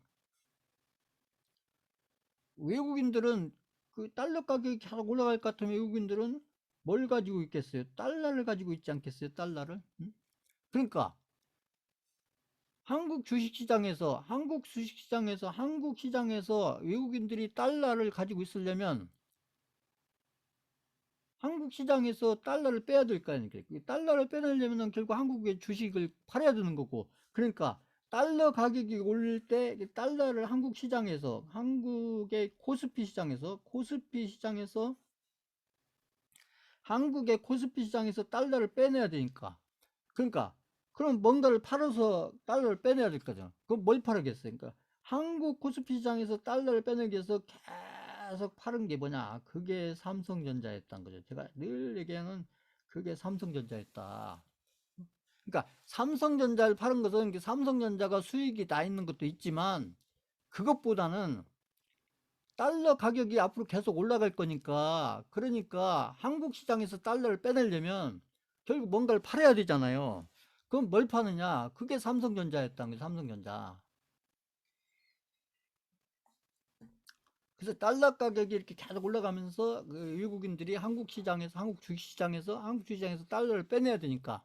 외국인들은 그 달러 가격이 계속 올라갈 것 같으면 외국인들은 뭘 가지고 있겠어요? 달러를 가지고 있지 않겠어요? 달러를? 응? 그러니까 한국 시장에서 외국인들이 달러를 가지고 있으려면 한국 시장에서 달러를 빼야 될 거 아닙니까? 달러를 빼내려면 결국 한국의 주식을 팔아야 되는 거고, 그러니까 달러 가격이 오를 때 달러를 한국의 코스피 시장에서 달러를 빼내야 되니까, 그러니까 그럼 뭔가를 팔아서 달러를 빼내야 될 거잖아. 그럼 뭘 팔아겠어요? 그러니까 한국 코스피 시장에서 달러를 빼내기 위해서 계속 파는 게 뭐냐? 그게 삼성전자였던 거죠. 제가 늘 얘기하는, 그게 삼성전자였다. 그러니까 삼성전자를 파는 것은 삼성전자가 수익이 나 있는 것도 있지만, 그것보다는 달러 가격이 앞으로 계속 올라갈 거니까, 그러니까 한국 시장에서 달러를 빼내려면 결국 뭔가를 팔아야 되잖아요. 그럼 뭘 파느냐? 그게 삼성전자였다는 거예요. 삼성전자. 그래서 달러 가격이 이렇게 계속 올라가면서 그 외국인들이 한국 주식시장에서 달러를 빼내야 되니까,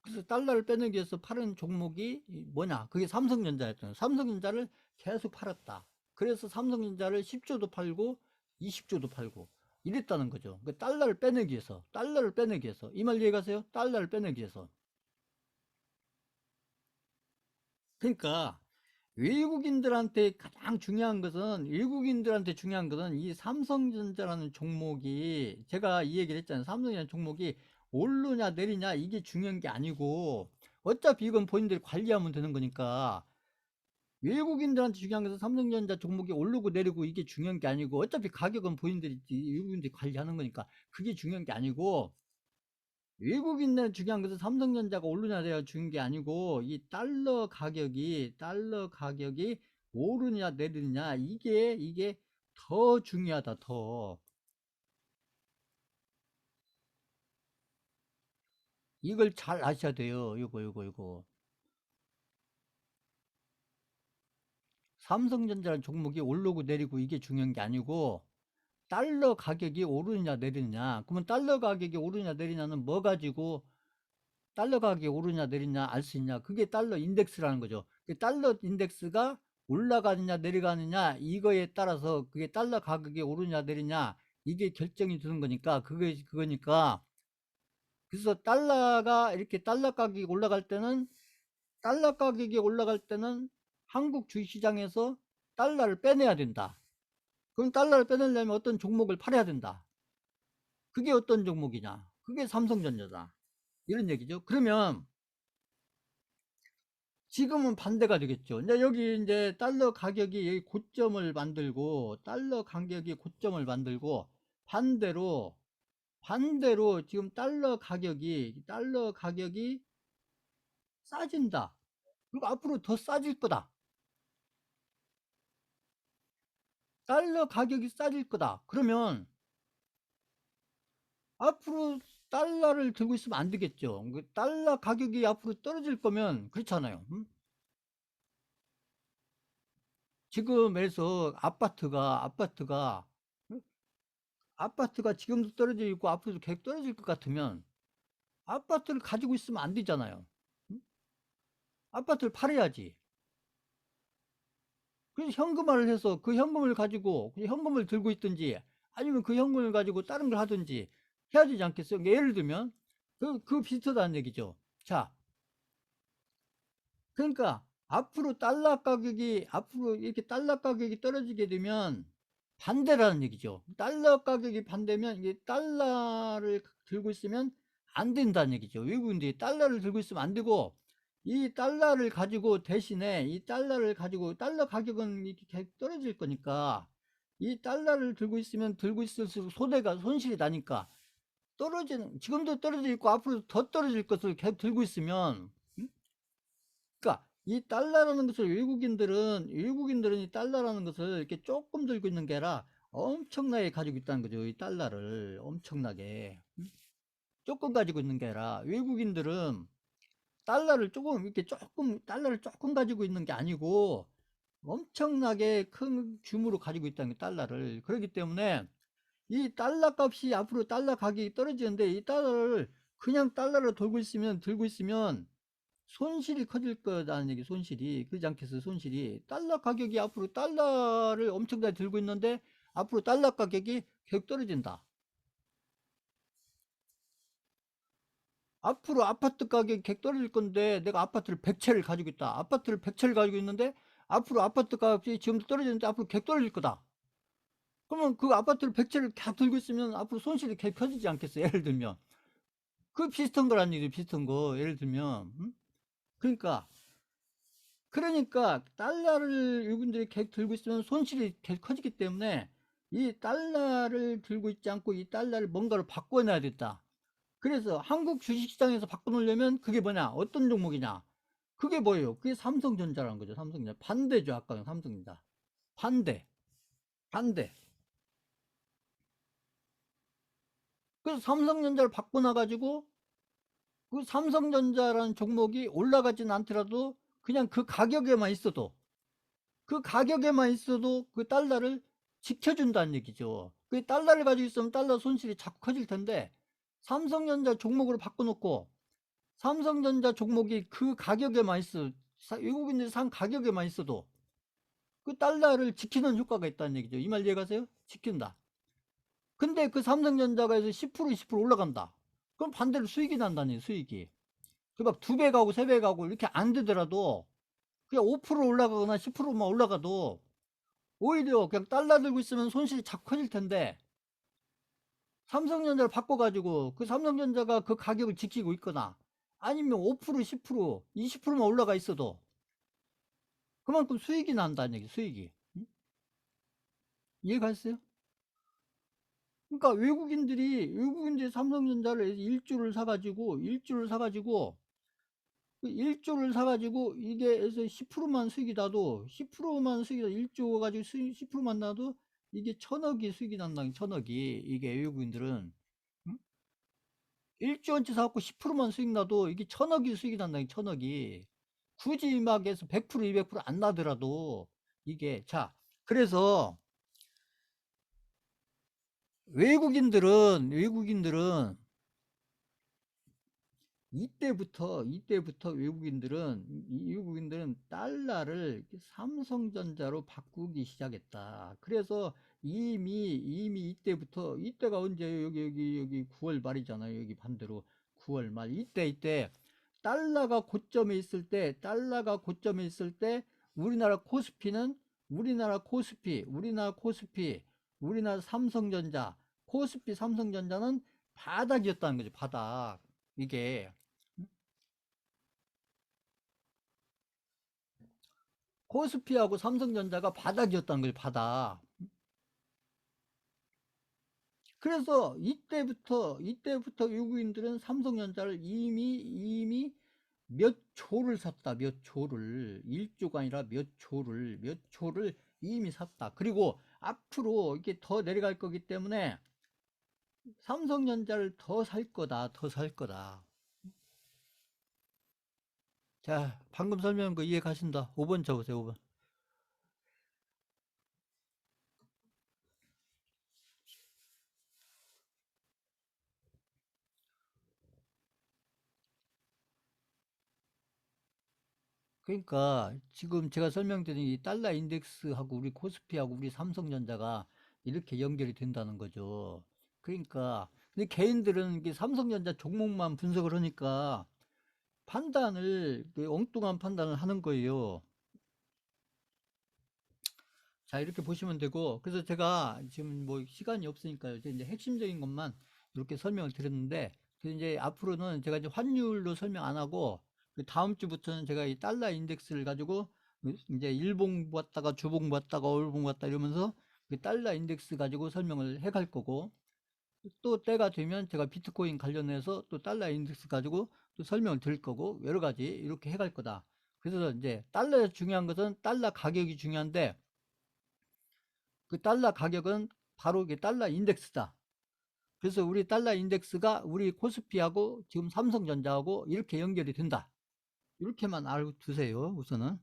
그래서 달러를 빼내기 위해서 파는 종목이 뭐냐? 그게 삼성전자였잖아요. 삼성전자를 계속 팔았다. 그래서 삼성전자를 10조도 팔고 20조도 팔고 이랬다는 거죠. 그 달러를 빼내기 위해서. 이 말 이해가세요? 달러를 빼내기 위해서. 그러니까 외국인들한테 중요한 것은 이 삼성전자라는 종목이, 제가 이 얘기를 했잖아요. 삼성이라는 종목이 오르냐 내리냐 이게 중요한 게 아니고, 어차피 이건 본인들이 관리하면 되는 거니까, 외국인들한테 중요한 것은 삼성전자 종목이 오르고 내리고 이게 중요한 게 아니고, 어차피 가격은 외국인들이 관리하는 거니까 그게 중요한 게 아니고, 외국인들은 중요한 것은 삼성전자가 오르냐 내리냐 중요한 게 아니고, 이 달러 가격이 오르냐 내리냐 이게 더 중요하다. 더 이걸 잘 아셔야 돼요. 이거 삼성전자라는 종목이 오르고 내리고 이게 중요한 게 아니고, 달러 가격이 오르냐 내리냐. 그러면 달러 가격이 오르냐 내리냐는 뭐 가지고 달러 가격이 오르냐 내리냐 알 수 있냐? 그게 달러 인덱스라는 거죠. 그 달러 인덱스가 올라가느냐 내려가느냐 이거에 따라서, 그게 달러 가격이 오르냐 내리냐 이게 결정이 되는 거니까, 그거니까. 그래서 달러 가격이 올라갈 때는 한국 주식시장에서 달러를 빼내야 된다. 그럼 달러를 빼내려면 어떤 종목을 팔아야 된다. 그게 어떤 종목이냐? 그게 삼성전자다. 이런 얘기죠. 그러면 지금은 반대가 되겠죠. 이제 여기 이제 달러 가격이 여기 고점을 만들고, 달러 가격이 고점을 만들고, 반대로 지금 달러 가격이 싸진다. 그리고 앞으로 더 싸질 거다. 달러 가격이 싸질 거다. 그러면 앞으로 달러를 들고 있으면 안 되겠죠. 달러 가격이 앞으로 떨어질 거면 그렇잖아요. 지금에서 응? 아파트가 지금도 떨어져 있고 앞으로도 계속 떨어질 것 같으면 아파트를 가지고 있으면 안 되잖아요. 응? 아파트를 팔아야지. 그래서 현금화를 해서 그 현금을 가지고 그 현금을 들고 있든지 아니면 그 현금을 가지고 다른 걸 하든지 해야 되지 않겠어요? 그러니까 예를 들면 그 비슷하다는 얘기죠. 자, 그러니까 앞으로 이렇게 달러 가격이 떨어지게 되면 반대라는 얘기죠. 달러 가격이 반대면 이게 달러를 들고 있으면 안 된다는 얘기죠. 외국인들이 달러를 들고 있으면 안 되고 이 달러를 가지고 대신에 이 달러를 가지고 달러 가격은 이렇게 계속 떨어질 거니까 이 달러를 들고 있을수록 손실이 나니까 떨어지는 지금도 떨어져 있고 앞으로 더 떨어질 것을 계속 들고 있으면 그러니까 이 달러라는 것을 외국인들은 이 달러라는 것을 이렇게 조금 들고 있는 게 아니라 엄청나게 가지고 있다는 거죠. 이 달러를 엄청나게 조금 가지고 있는 게 아니라 외국인들은 달러를 조금 가지고 있는 게 아니고 엄청나게 큰 규모로 가지고 있다는 게 달러를. 그렇기 때문에 이 달러 값이 앞으로 달러 가격이 떨어지는데 이 달러를 그냥 달러를 들고 있으면 손실이 커질 거다는 얘기. 손실이 그러지 않겠어요? 손실이 달러 가격이 앞으로 달러를 엄청나게 들고 있는데 앞으로 달러 가격이 계속 떨어진다. 앞으로 아파트 가격이 계속 떨어질 건데 내가 아파트를 100채를 가지고 있다. 아파트를 100채를 가지고 있는데 앞으로 아파트 값이 지금도 떨어지는데 앞으로 계속 떨어질 거다. 그러면 그 아파트를 100채를 계속 들고 있으면 앞으로 손실이 계속 커지지 않겠어요? 예를 들면 그 비슷한 거란 얘기죠. 비슷한 거 예를 들면 그러니까 달러를 외국인들이 계속 들고 있으면 손실이 계속 커지기 때문에 이 달러를 들고 있지 않고 이 달러를 뭔가로 바꿔놔야 됐다. 그래서 한국 주식시장에서 바꿔놓으려면 그게 뭐냐? 어떤 종목이냐? 그게 뭐예요? 그게 삼성전자라는 거죠. 삼성전자. 반대죠. 아까는 삼성전자. 반대. 반대. 그래서 삼성전자를 바꿔놔가지고 그 삼성전자라는 종목이 올라가진 않더라도 그냥 그 가격에만 있어도 그 달러를 지켜준다는 얘기죠. 그 달러를 가지고 있으면 달러 손실이 자꾸 커질 텐데 삼성전자 종목으로 바꿔놓고 삼성전자 종목이 그 가격에만 있어 외국인들이 산 가격에만 있어도 그 달러를 지키는 효과가 있다는 얘기죠. 이 말 이해가세요? 지킨다. 근데 그 삼성전자가 해서 10% 20% 올라간다. 그럼 반대로 수익이 난다는 얘기예요. 수익이. 그막 2배 가고 3배 가고 이렇게 안 되더라도 그냥 5% 올라가거나 10%만 올라가도 오히려 그냥 달러 들고 있으면 손실이 자꾸 커질 텐데 삼성전자를 바꿔가지고 그 삼성전자가 그 가격을 지키고 있거나 아니면 5% 10% 20%만 올라가 있어도 그만큼 수익이 난다는 얘기. 수익이. 응? 이해가셨어요? 그러니까 외국인들이 삼성전자를 일주를 사가지고 그 1조를 사가지고 이게 해서 10%만 수익이 나도 10%만 수익이 나 1조 가지고 10%만 나도 이게 천억이 수익이 난다. 천억이. 이게 외국인들은 1조원치 사갖고 10%만 수익 나도 이게 천억이 수익이 난다. 천억이. 굳이 막 해서 100% 200%안 나더라도 이게 자 그래서 외국인들은 이때부터 외국인들은 달러를 삼성전자로 바꾸기 시작했다. 그래서 이미 이때가 언제 여기 9월 말이잖아요. 여기 반대로 9월 말 이때 달러가 고점에 있을 때 우리나라 코스피는 우리나라 삼성전자, 코스피 삼성전자는 바닥이었다는 거죠. 바닥. 이게 코스피하고 삼성전자가 바닥이었다는 거죠. 바닥. 그래서 이때부터 외국인들은 삼성전자를 이미 몇 조를 샀다. 몇 조를. 1조가 아니라 몇 조를 이미 샀다. 그리고 앞으로 이게 더 내려갈 거기 때문에 삼성전자를 더 살 거다. 더 살 거다. 자, 방금 설명한 거 이해 가신다. 5번 쳐보세요. 5번. 그러니까 지금 제가 설명드린 이 달러 인덱스하고 우리 코스피하고 우리 삼성전자가 이렇게 연결이 된다는 거죠. 그러니까 근데 개인들은 이게 삼성전자 종목만 분석을 하니까 판단을 엉뚱한 판단을 하는 거예요. 자, 이렇게 보시면 되고, 그래서 제가 지금 뭐 시간이 없으니까요. 이제 핵심적인 것만 이렇게 설명을 드렸는데, 이제 앞으로는 제가 이제 환율로 설명 안 하고, 그 다음 주부터는 제가 이 달러 인덱스를 가지고 이제 일봉 봤다가 주봉 봤다가 월봉 봤다 이러면서 그 달러 인덱스 가지고 설명을 해 갈 거고, 또 때가 되면 제가 비트코인 관련해서 또 달러 인덱스 가지고 또 설명을 드릴 거고, 여러 가지 이렇게 해 갈 거다. 그래서 이제 달러에서 중요한 것은 달러 가격이 중요한데, 그 달러 가격은 바로 이게 달러 인덱스다. 그래서 우리 달러 인덱스가 우리 코스피하고 지금 삼성전자하고 이렇게 연결이 된다. 이렇게만 알고 두세요. 우선은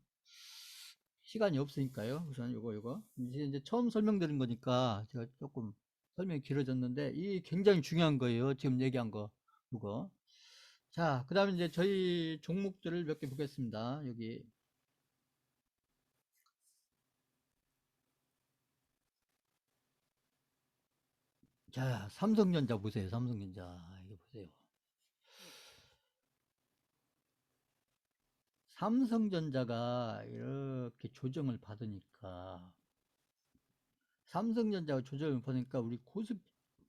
시간이 없으니까요. 우선 요거 이제 처음 설명드린 거니까 제가 조금 설명이 길어졌는데 이 굉장히 중요한 거예요. 지금 얘기한 거 이거. 자, 그다음에 이제 저희 종목들을 몇 개 보겠습니다. 여기. 자, 삼성전자 보세요. 삼성전자 이거 보세요. 삼성전자가 이렇게 조정을 받으니까 삼성전자가 조정을 받으니까 우리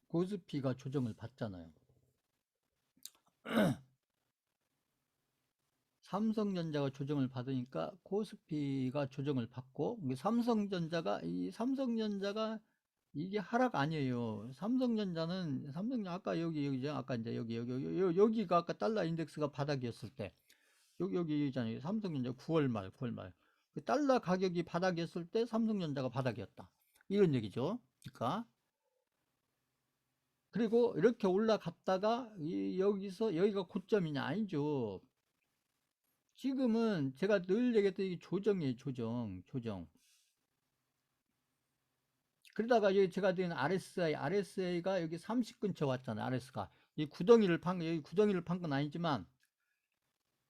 코스피가 조정을 받잖아요. 삼성전자가 조정을 받으니까 코스피가 조정을 받고 삼성전자가 이게 하락 아니에요. 삼성전자 아까 여기죠. 아까 이제 여기가 아까 달러 인덱스가 바닥이었을 때 여기 있잖아요. 삼성전자 9월 말. 그 달러 가격이 바닥이었을 때 삼성전자가 바닥이었다. 이런 얘기죠. 그러니까 그리고 이렇게 올라갔다가 여기가 고점이냐 아니죠. 지금은 제가 늘 얘기했던 이 조정이에요. 조정. 그러다가 여기 제가 드린 RSI가 여기 30 근처 왔잖아요. RS가 여기 구덩이를 판 건 아니지만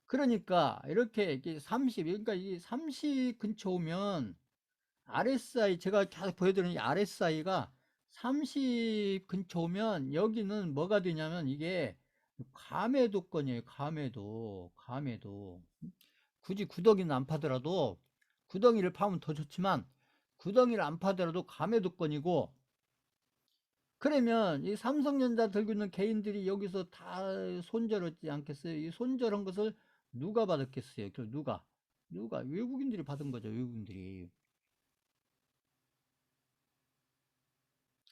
그러니까 이렇게 30 그러니까 이 30 근처 오면 RSI 제가 계속 보여드리는 이 RSI가 30 근처 오면 여기는 뭐가 되냐면 이게 감해도권이에요. 감해도 굳이 구덩이는 안 파더라도 구덩이를 파면 더 좋지만 구덩이를 안 파더라도 감해도권이고 그러면 이 삼성전자 들고 있는 개인들이 여기서 다 손절하지 않겠어요? 이 손절한 것을 누가 받았겠어요? 누가 외국인들이 받은 거죠. 외국인들이.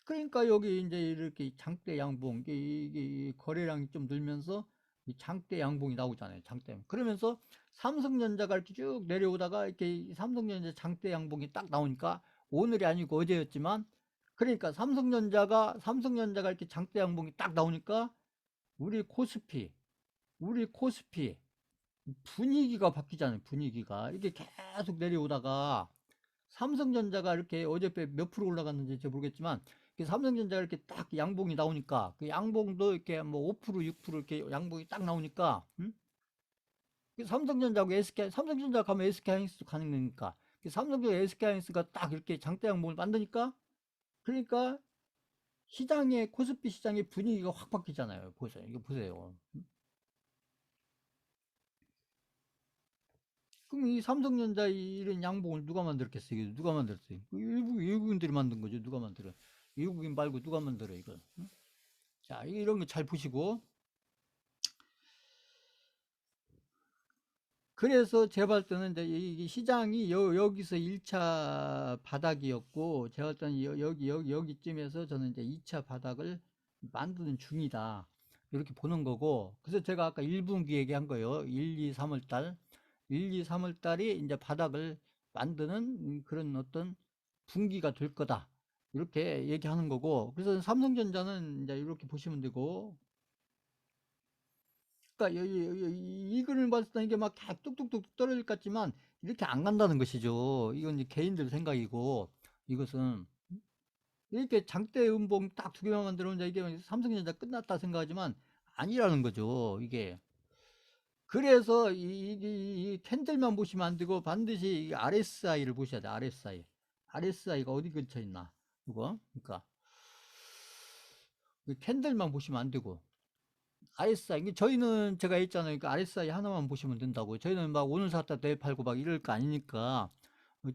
그러니까 여기 이제 이렇게 장대 양봉 이게 거래량이 좀 늘면서 이 장대 양봉이 나오잖아요. 장대 양봉. 그러면서 삼성전자가 이렇게 쭉 내려오다가 이렇게 삼성전자 장대 양봉이 딱 나오니까 오늘이 아니고 어제였지만 그러니까 삼성전자가 이렇게 장대 양봉이 딱 나오니까 우리 코스피 분위기가 바뀌잖아요. 분위기가 이게 계속 내려오다가 삼성전자가 이렇게 어저께 몇 프로 올라갔는지 제가 모르겠지만 삼성전자가 이렇게 딱 양봉이 나오니까 그 양봉도 이렇게 뭐 5% 6% 이렇게 양봉이 딱 나오니까 삼성전자하고 삼성전자 가면 SK하이닉스도 가는 거니까 삼성전자 SK하이닉스가 딱 이렇게 장대 양봉을 만드니까 그러니까 코스피 시장의 분위기가 확 바뀌잖아요. 보세요. 이거 보세요. 그럼 이 삼성전자 이런 양봉을 누가 만들었겠어요? 이거 누가 만들었어요? 외국인들이 만든 거죠. 누가 만들어? 외국인 말고 누가 만들어, 이거? 응? 자, 이런 거 잘 보시고. 그래서 제가 볼 때는 이제 이 시장이 여기서 1차 바닥이었고, 제가 볼 때는 여기쯤에서 저는 이제 2차 바닥을 만드는 중이다. 이렇게 보는 거고, 그래서 제가 아까 1분기 얘기한 거예요. 1, 2, 3월 달. 1, 2, 3월 달이 이제 바닥을 만드는 그런 어떤 분기가 될 거다. 이렇게 얘기하는 거고, 그래서 삼성전자는 이제 이렇게 보시면 되고, 그러니까 이 그림을 봤을 때 이게 막 뚝뚝뚝 떨어질 것 같지만 이렇게 안 간다는 것이죠. 이건 이제 개인들 생각이고, 이것은 이렇게 장대 음봉 딱 두 개만 만들어놓자 이게 삼성전자 끝났다 생각하지만 아니라는 거죠. 이게. 그래서 이 캔들만 보시면 안 되고 반드시 이 RSI를 보셔야 돼. RSI. RSI가 어디 근처에 있나? 이거. 그러니까 이 캔들만 보시면 안 되고 RSI. 이게 저희는 제가 했잖아요. 그 RSI 하나만 보시면 된다고. 저희는 막 오늘 샀다 내일 팔고 막 이럴 거 아니니까.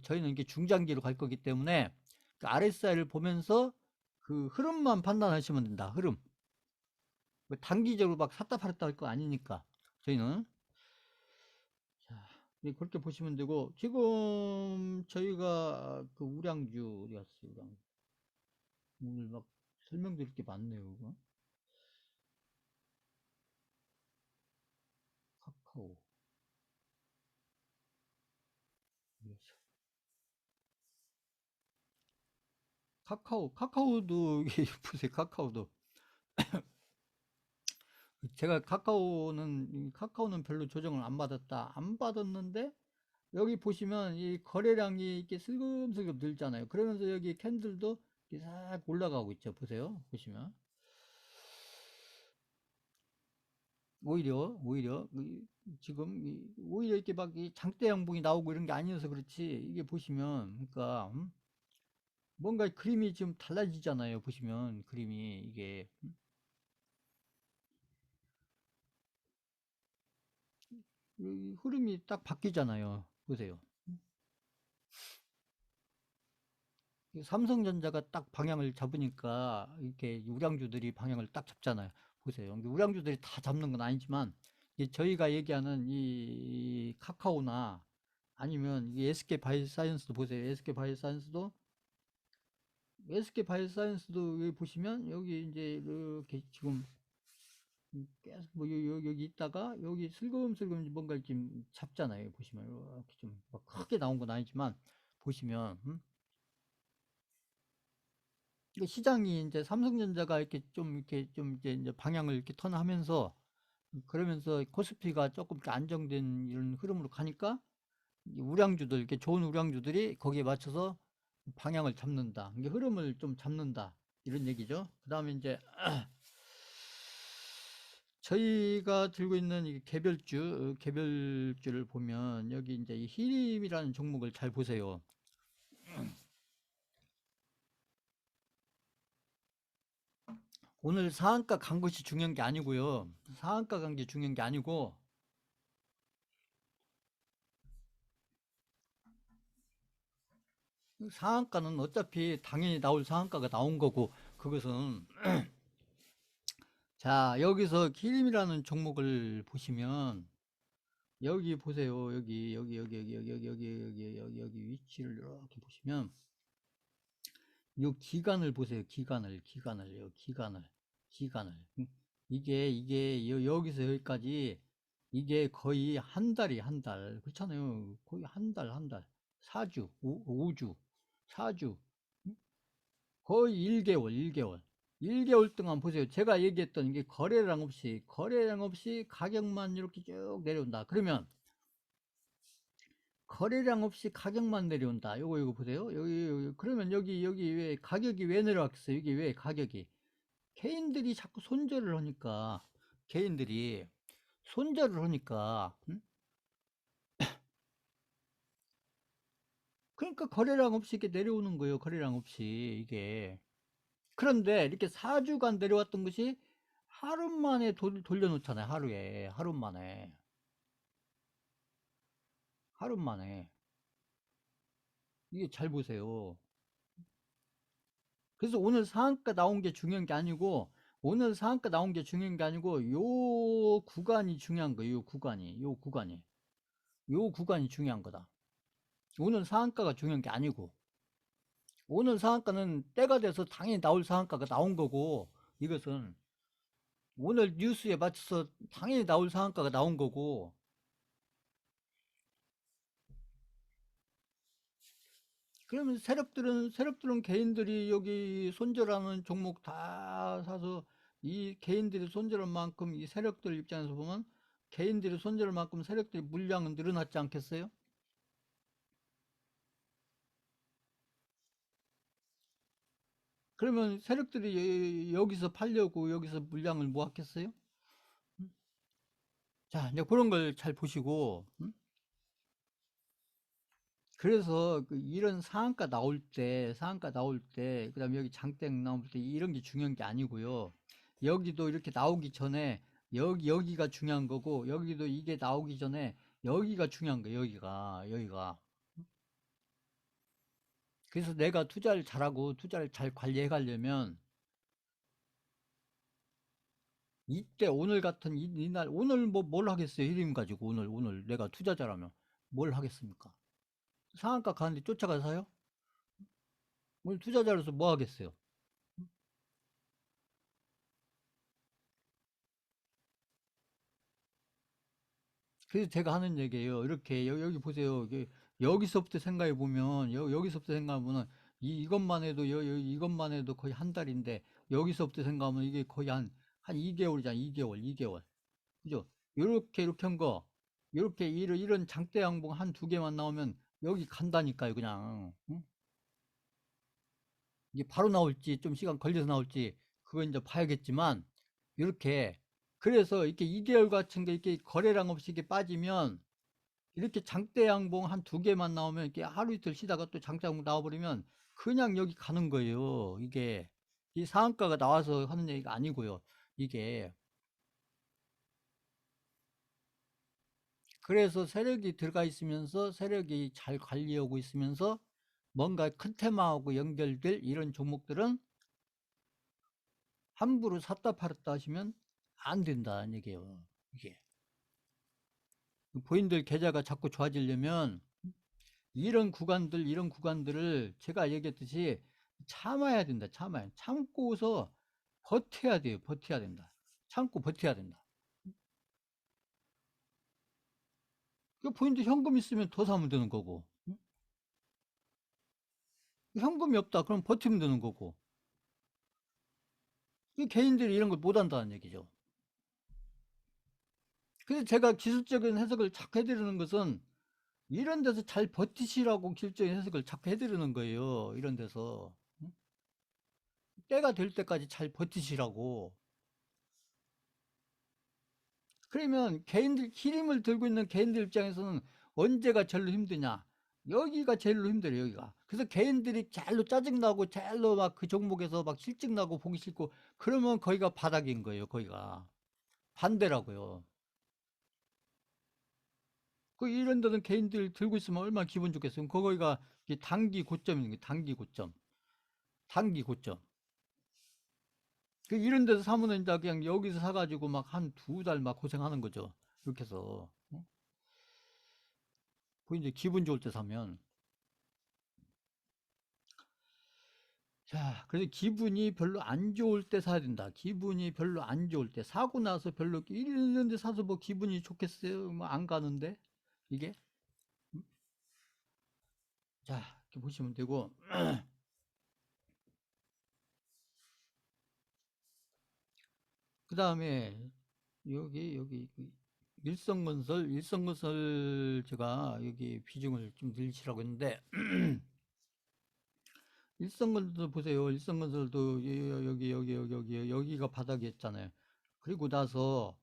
저희는 이게 중장기로 갈 거기 때문에 그 RSI를 보면서 그 흐름만 판단하시면 된다. 흐름. 뭐 단기적으로 막 샀다 팔았다 할 거 아니니까. 저희는. 자, 그렇게 보시면 되고, 지금 저희가 그 우량주, 어디 갔어요, 우량주. 오늘 막 설명드릴 게 많네요, 그거. 카카오. 카카오도, 이게 보세요, 카카오도. 제가 카카오는 별로 조정을 안 받았다. 안 받았는데, 여기 보시면 이 거래량이 이렇게 슬금슬금 늘잖아요. 그러면서 여기 캔들도 이렇게 싹 올라가고 있죠. 보세요. 보시면. 오히려 지금 오히려 이렇게 막 이 장대 양봉이 나오고 이런 게 아니어서 그렇지. 이게 보시면 그러니까 뭔가 그림이 좀 달라지잖아요. 보시면 그림이 이게 이 흐름이 딱 바뀌잖아요. 보세요. 삼성전자가 딱 방향을 잡으니까 이렇게 우량주들이 방향을 딱 잡잖아요. 보세요. 우량주들이 다 잡는 건 아니지만 저희가 얘기하는 이 카카오나 아니면 이 SK 바이오사이언스도 보세요. SK 바이오사이언스도 여기 보시면 여기 이제 이렇게 지금 계속 뭐 여기 있다가 여기 슬금슬금 뭔가 좀 잡잖아요. 보시면 이렇게 좀 크게 나온 건 아니지만 보시면 시장이 이제 삼성전자가 이렇게 좀 이제 방향을 이렇게 턴하면서 그러면서 코스피가 조금 이렇게 안정된 이런 흐름으로 가니까 우량주들 이렇게 좋은 우량주들이 거기에 맞춰서 방향을 잡는다. 이게 흐름을 좀 잡는다. 이런 얘기죠. 그다음에 이제 저희가 들고 있는 이 개별주를 보면 여기 이제 이 히림이라는 종목을 잘 보세요. 오늘 상한가 간 것이 중요한 게 아니고요. 상한가 간 게 중요한 게 아니고 상한가는 어차피 당연히 나올 상한가가 나온 거고 그것은 자 여기서 기름이라는 종목을 보시면 여기 보세요. 여기 위치를 이렇게 보시면 이 기간을 보세요. 기간을. 이게 여기서 여기까지 이게 거의 한 달. 그렇잖아요. 거의 한 달. 4주, 5주, 4주. 거의 1개월, 1개월. 1개월 동안 보세요. 제가 얘기했던 게 거래량 없이 가격만 이렇게 쭉 내려온다. 그러면 거래량 없이 가격만 내려온다. 요거 보세요. 그러면 여기 왜 가격이 왜 내려왔겠어요? 이게 왜 가격이? 개인들이 자꾸 손절을 하니까, 개인들이 손절을 하니까, 그러니까 거래량 없이 이렇게 내려오는 거예요. 거래량 없이, 이게. 그런데 이렇게 4주간 내려왔던 것이 하루 만에 돌려놓잖아요. 하루 만에. 하루 만에. 이게 잘 보세요. 그래서 오늘 상한가 나온 게 중요한 게 아니고, 오늘 상한가 나온 게 중요한 게 아니고, 요 구간이 중요한 거예요. 요 구간이 중요한 거다. 오늘 상한가가 중요한 게 아니고, 오늘 상한가는 때가 돼서 당연히 나올 상한가가 나온 거고, 이것은 오늘 뉴스에 맞춰서 당연히 나올 상한가가 나온 거고, 그러면 세력들은 개인들이 여기 손절하는 종목 다 사서 이 개인들이 손절한 만큼 이 세력들 입장에서 보면 개인들이 손절한 만큼 세력들이 물량은 늘어났지 않겠어요? 그러면 세력들이 여기서 팔려고 여기서 물량을 모았겠어요? 자, 이제 그런 걸 잘 보시고, 그래서 이런 상한가 나올 때, 그 다음에 여기 장땡 나올 때 이런 게 중요한 게 아니고요. 여기도 이렇게 나오기 전에 여기가 중요한 거고, 여기도 이게 나오기 전에 여기가 중요한 거예요. 여기가. 그래서 내가 투자를 잘하고 투자를 잘 관리해 가려면 이때 오늘 같은 이날 오늘 뭐 뭘 하겠어요? 이름 가지고 오늘 내가 투자자라면 뭘 하겠습니까? 상한가 가는데 쫓아가서 사요? 오늘 투자자로서 뭐 하겠어요? 그래서 제가 하는 얘기예요. 이렇게 여기 보세요. 여기서부터 생각해 보면 여기서부터 생각하면 이것만 해도 이것만 해도 거의 한 달인데 여기서부터 생각하면 이게 거의 한 2개월이잖아. 2개월. 그죠? 이렇게 한 거. 요렇게 이런 장대 양봉 한 두 개만 나오면 여기 간다니까요, 그냥. 응? 이게 바로 나올지 좀 시간 걸려서 나올지 그건 이제 봐야겠지만 이렇게 그래서 이렇게 2개월 같은 게 이렇게 거래량 없이 이렇게 빠지면 이렇게 장대 양봉 한 두 개만 나오면 이렇게 하루 이틀 쉬다가 또 장대 양봉 나와버리면 그냥 여기 가는 거예요. 이게 이 상한가가 나와서 하는 얘기가 아니고요. 이게 그래서 세력이 들어가 있으면서 세력이 잘 관리하고 있으면서 뭔가 큰 테마하고 연결될 이런 종목들은 함부로 샀다 팔았다 하시면 안 된다는 얘기예요. 이게 본인들 계좌가 자꾸 좋아지려면 이런 구간들을 제가 얘기했듯이 참아야 된다. 참고서 버텨야 돼요. 버텨야 된다. 참고 버텨야 된다. 그 본인들 현금 있으면 더 사면 되는 거고, 현금이 없다. 그럼 버티면 되는 거고, 이 개인들이 이런 걸 못 한다는 얘기죠. 그래서 제가 기술적인 해석을 자꾸 해드리는 것은 이런 데서 잘 버티시라고 기술적인 해석을 자꾸 해드리는 거예요. 이런 데서. 때가 될 때까지 잘 버티시라고. 그러면 개인들, 히림을 들고 있는 개인들 입장에서는 언제가 제일로 힘드냐? 여기가 제일로 힘들어요, 여기가. 그래서 개인들이 제일로 짜증나고, 제일로 막 그 종목에서 막 실증나고 보기 싫고, 그러면 거기가 바닥인 거예요, 거기가. 반대라고요. 그 이런 데는 개인들 들고 있으면 얼마나 기분 좋겠어요. 거기가 단기 고점인 게 단기 고점. 단기 고점. 그 이런 데서 사면은 이제 그냥 여기서 사가지고 막 한 두 달 막 고생하는 거죠. 이렇게 해서. 어? 그 이제 기분 좋을 때 사면. 자, 그래서 기분이 별로 안 좋을 때 사야 된다. 기분이 별로 안 좋을 때. 사고 나서 별로 이런 데 사서 뭐 기분이 좋겠어요? 뭐 안 가는데? 이게? 음? 자, 이렇게 보시면 되고. 그 다음에 여기 그 일성건설 제가 여기 비중을 좀 늘리시라고 했는데 일성건설 보세요. 일성건설도 여기가 바닥이었잖아요. 그리고 나서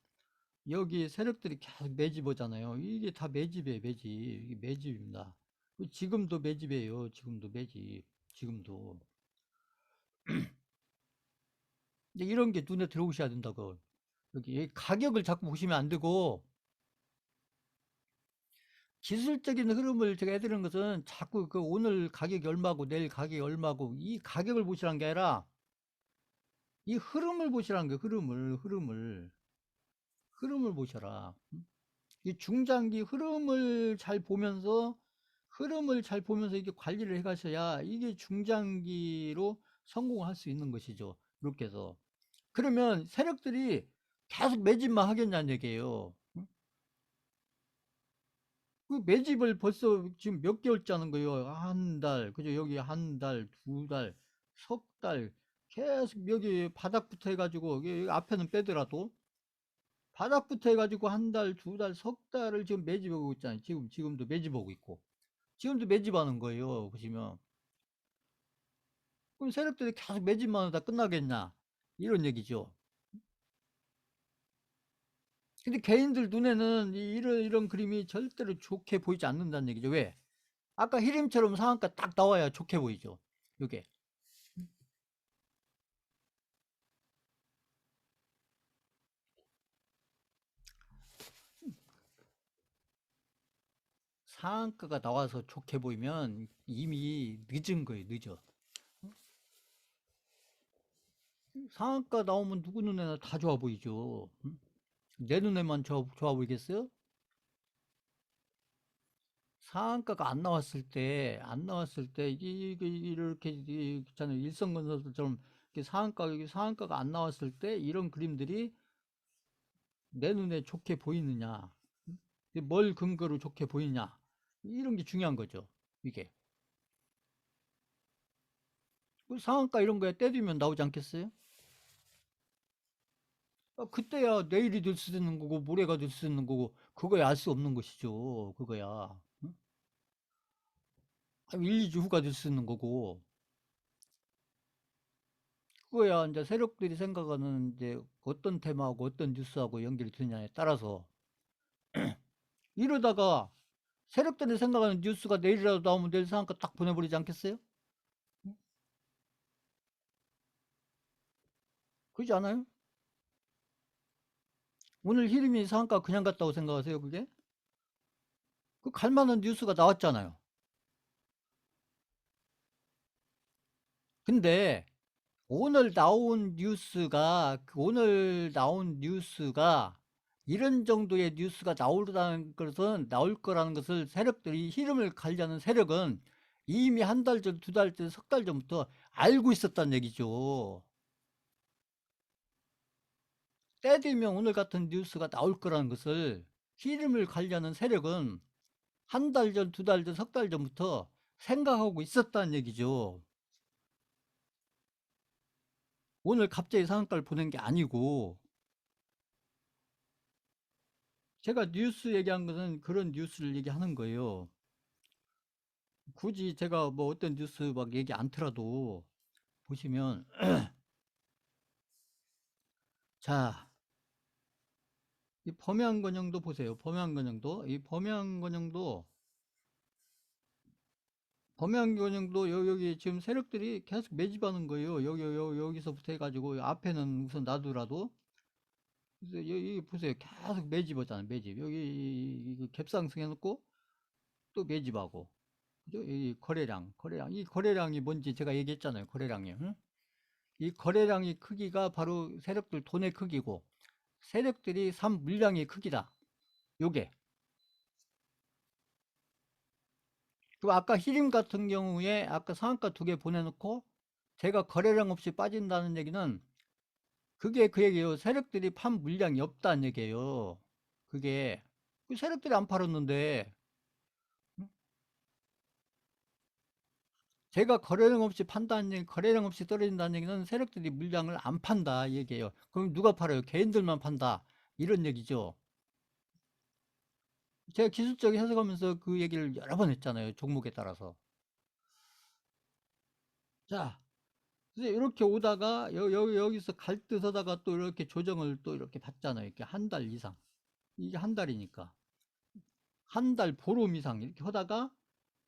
여기 세력들이 계속 매집 오잖아요. 이게 다 매집이에요, 매집. 이게 매집입니다. 지금도 매집이에요. 지금도 매집. 지금도. 이제 이런 게 눈에 들어오셔야 된다고. 여기 가격을 자꾸 보시면 안 되고 기술적인 흐름을 제가 해드리는 것은 자꾸 그 오늘 가격이 얼마고 내일 가격이 얼마고 이 가격을 보시라는 게 아니라 이 흐름을 보시라는 거예요. 흐름을 보셔라. 이 중장기 흐름을 잘 보면서 이게 관리를 해 가셔야 이게 중장기로 성공할 수 있는 것이죠. 이렇게 해서. 그러면 세력들이 계속 매집만 하겠냐는 얘기예요. 그 매집을 벌써 지금 몇 개월째 하는 거예요. 한 달, 그죠? 여기 한 달, 두 달, 석 달, 계속 여기 바닥부터 해가지고, 여기 앞에는 빼더라도, 바닥부터 해가지고 한 달, 두 달, 석 달을 지금 매집하고 있잖아요. 지금도 매집하고 있고. 지금도 매집하는 거예요. 보시면. 그럼 세력들이 계속 매집만 하다 끝나겠냐? 이런 얘기죠. 근데 개인들 눈에는 이런 그림이 절대로 좋게 보이지 않는다는 얘기죠. 왜? 아까 히림처럼 상한가 딱 나와야 좋게 보이죠. 이게. 상한가가 나와서 좋게 보이면 이미 늦은 거예요. 늦어. 상한가 나오면 누구 눈에나 다 좋아 보이죠. 응? 내 눈에만 좋아 보이겠어요? 상한가가 안 나왔을 때 이렇게 있잖아요. 일성건설처럼 상한가가 안 나왔을 때 이런 그림들이 내 눈에 좋게 보이느냐, 뭘 근거로 좋게 보이냐, 이런 게 중요한 거죠. 이게 그 상한가 이런 거에 때리면 나오지 않겠어요? 그때야 내일이 될 수도 있는 거고 모레가 될 수도 있는 거고 그거야 알 수 없는 것이죠. 그거야. 응? 1, 2주 후가 될 수 있는 거고 그거야 이제 세력들이 생각하는 이제 어떤 테마하고 어떤 뉴스하고 연결이 되느냐에 따라서 이러다가 세력들이 생각하는 뉴스가 내일이라도 나오면 내일 상한가 딱 보내버리지 않겠어요? 응? 그러지 않아요? 오늘 히림이 상한가 그냥 갔다고 생각하세요, 그게? 그 갈만한 뉴스가 나왔잖아요. 근데 오늘 나온 뉴스가 이런 정도의 뉴스가 나올 거라는 것을 세력들이 흐름을 가려는 세력은 이미 한 달 전, 두 달 전, 석 달 전부터 알고 있었다는 얘기죠. 때 되면 오늘 같은 뉴스가 나올 거라는 것을 흐름을 가려는 세력은 한 달 전, 두 달 전, 석 달 전부터 생각하고 있었다는 얘기죠. 오늘 갑자기 상한가를 보낸 게 아니고 제가 뉴스 얘기한 것은 그런 뉴스를 얘기하는 거예요. 굳이 제가 뭐 어떤 뉴스 막 얘기 않더라도 보시면 자, 이 범양건영도 보세요. 범양건영도 여기 지금 세력들이 계속 매집하는 거예요. 여기서부터 해가지고 앞에는 우선 놔두라도 그래서 여기 보세요. 계속 매집하잖아요. 매집. 여기 이거 갭상승 해놓고 또 매집하고 그죠? 이 거래량. 이 거래량이 뭔지 제가 얘기했잖아요. 거래량이. 응? 이 거래량의 크기가 바로 세력들 돈의 크기고 세력들이 산 물량의 크기다. 요게. 그 아까 히림 같은 경우에 아까 상한가 두 개 보내놓고 제가 거래량 없이 빠진다는 얘기는 그게 그 얘기예요. 세력들이 판 물량이 없다는 얘기예요. 그게 그 세력들이 안 팔았는데 제가 거래량 없이 떨어진다는 얘기는 세력들이 물량을 안 판다 이 얘기예요. 그럼 누가 팔아요? 개인들만 판다. 이런 얘기죠. 제가 기술적 해석하면서 그 얘기를 여러 번 했잖아요. 종목에 따라서. 자, 그래서 이렇게 오다가 여기서 갈 듯 하다가 또 이렇게 조정을 또 이렇게 받잖아요. 이렇게 한 달 이상. 이게 한 달이니까. 한 달 보름 이상 이렇게 하다가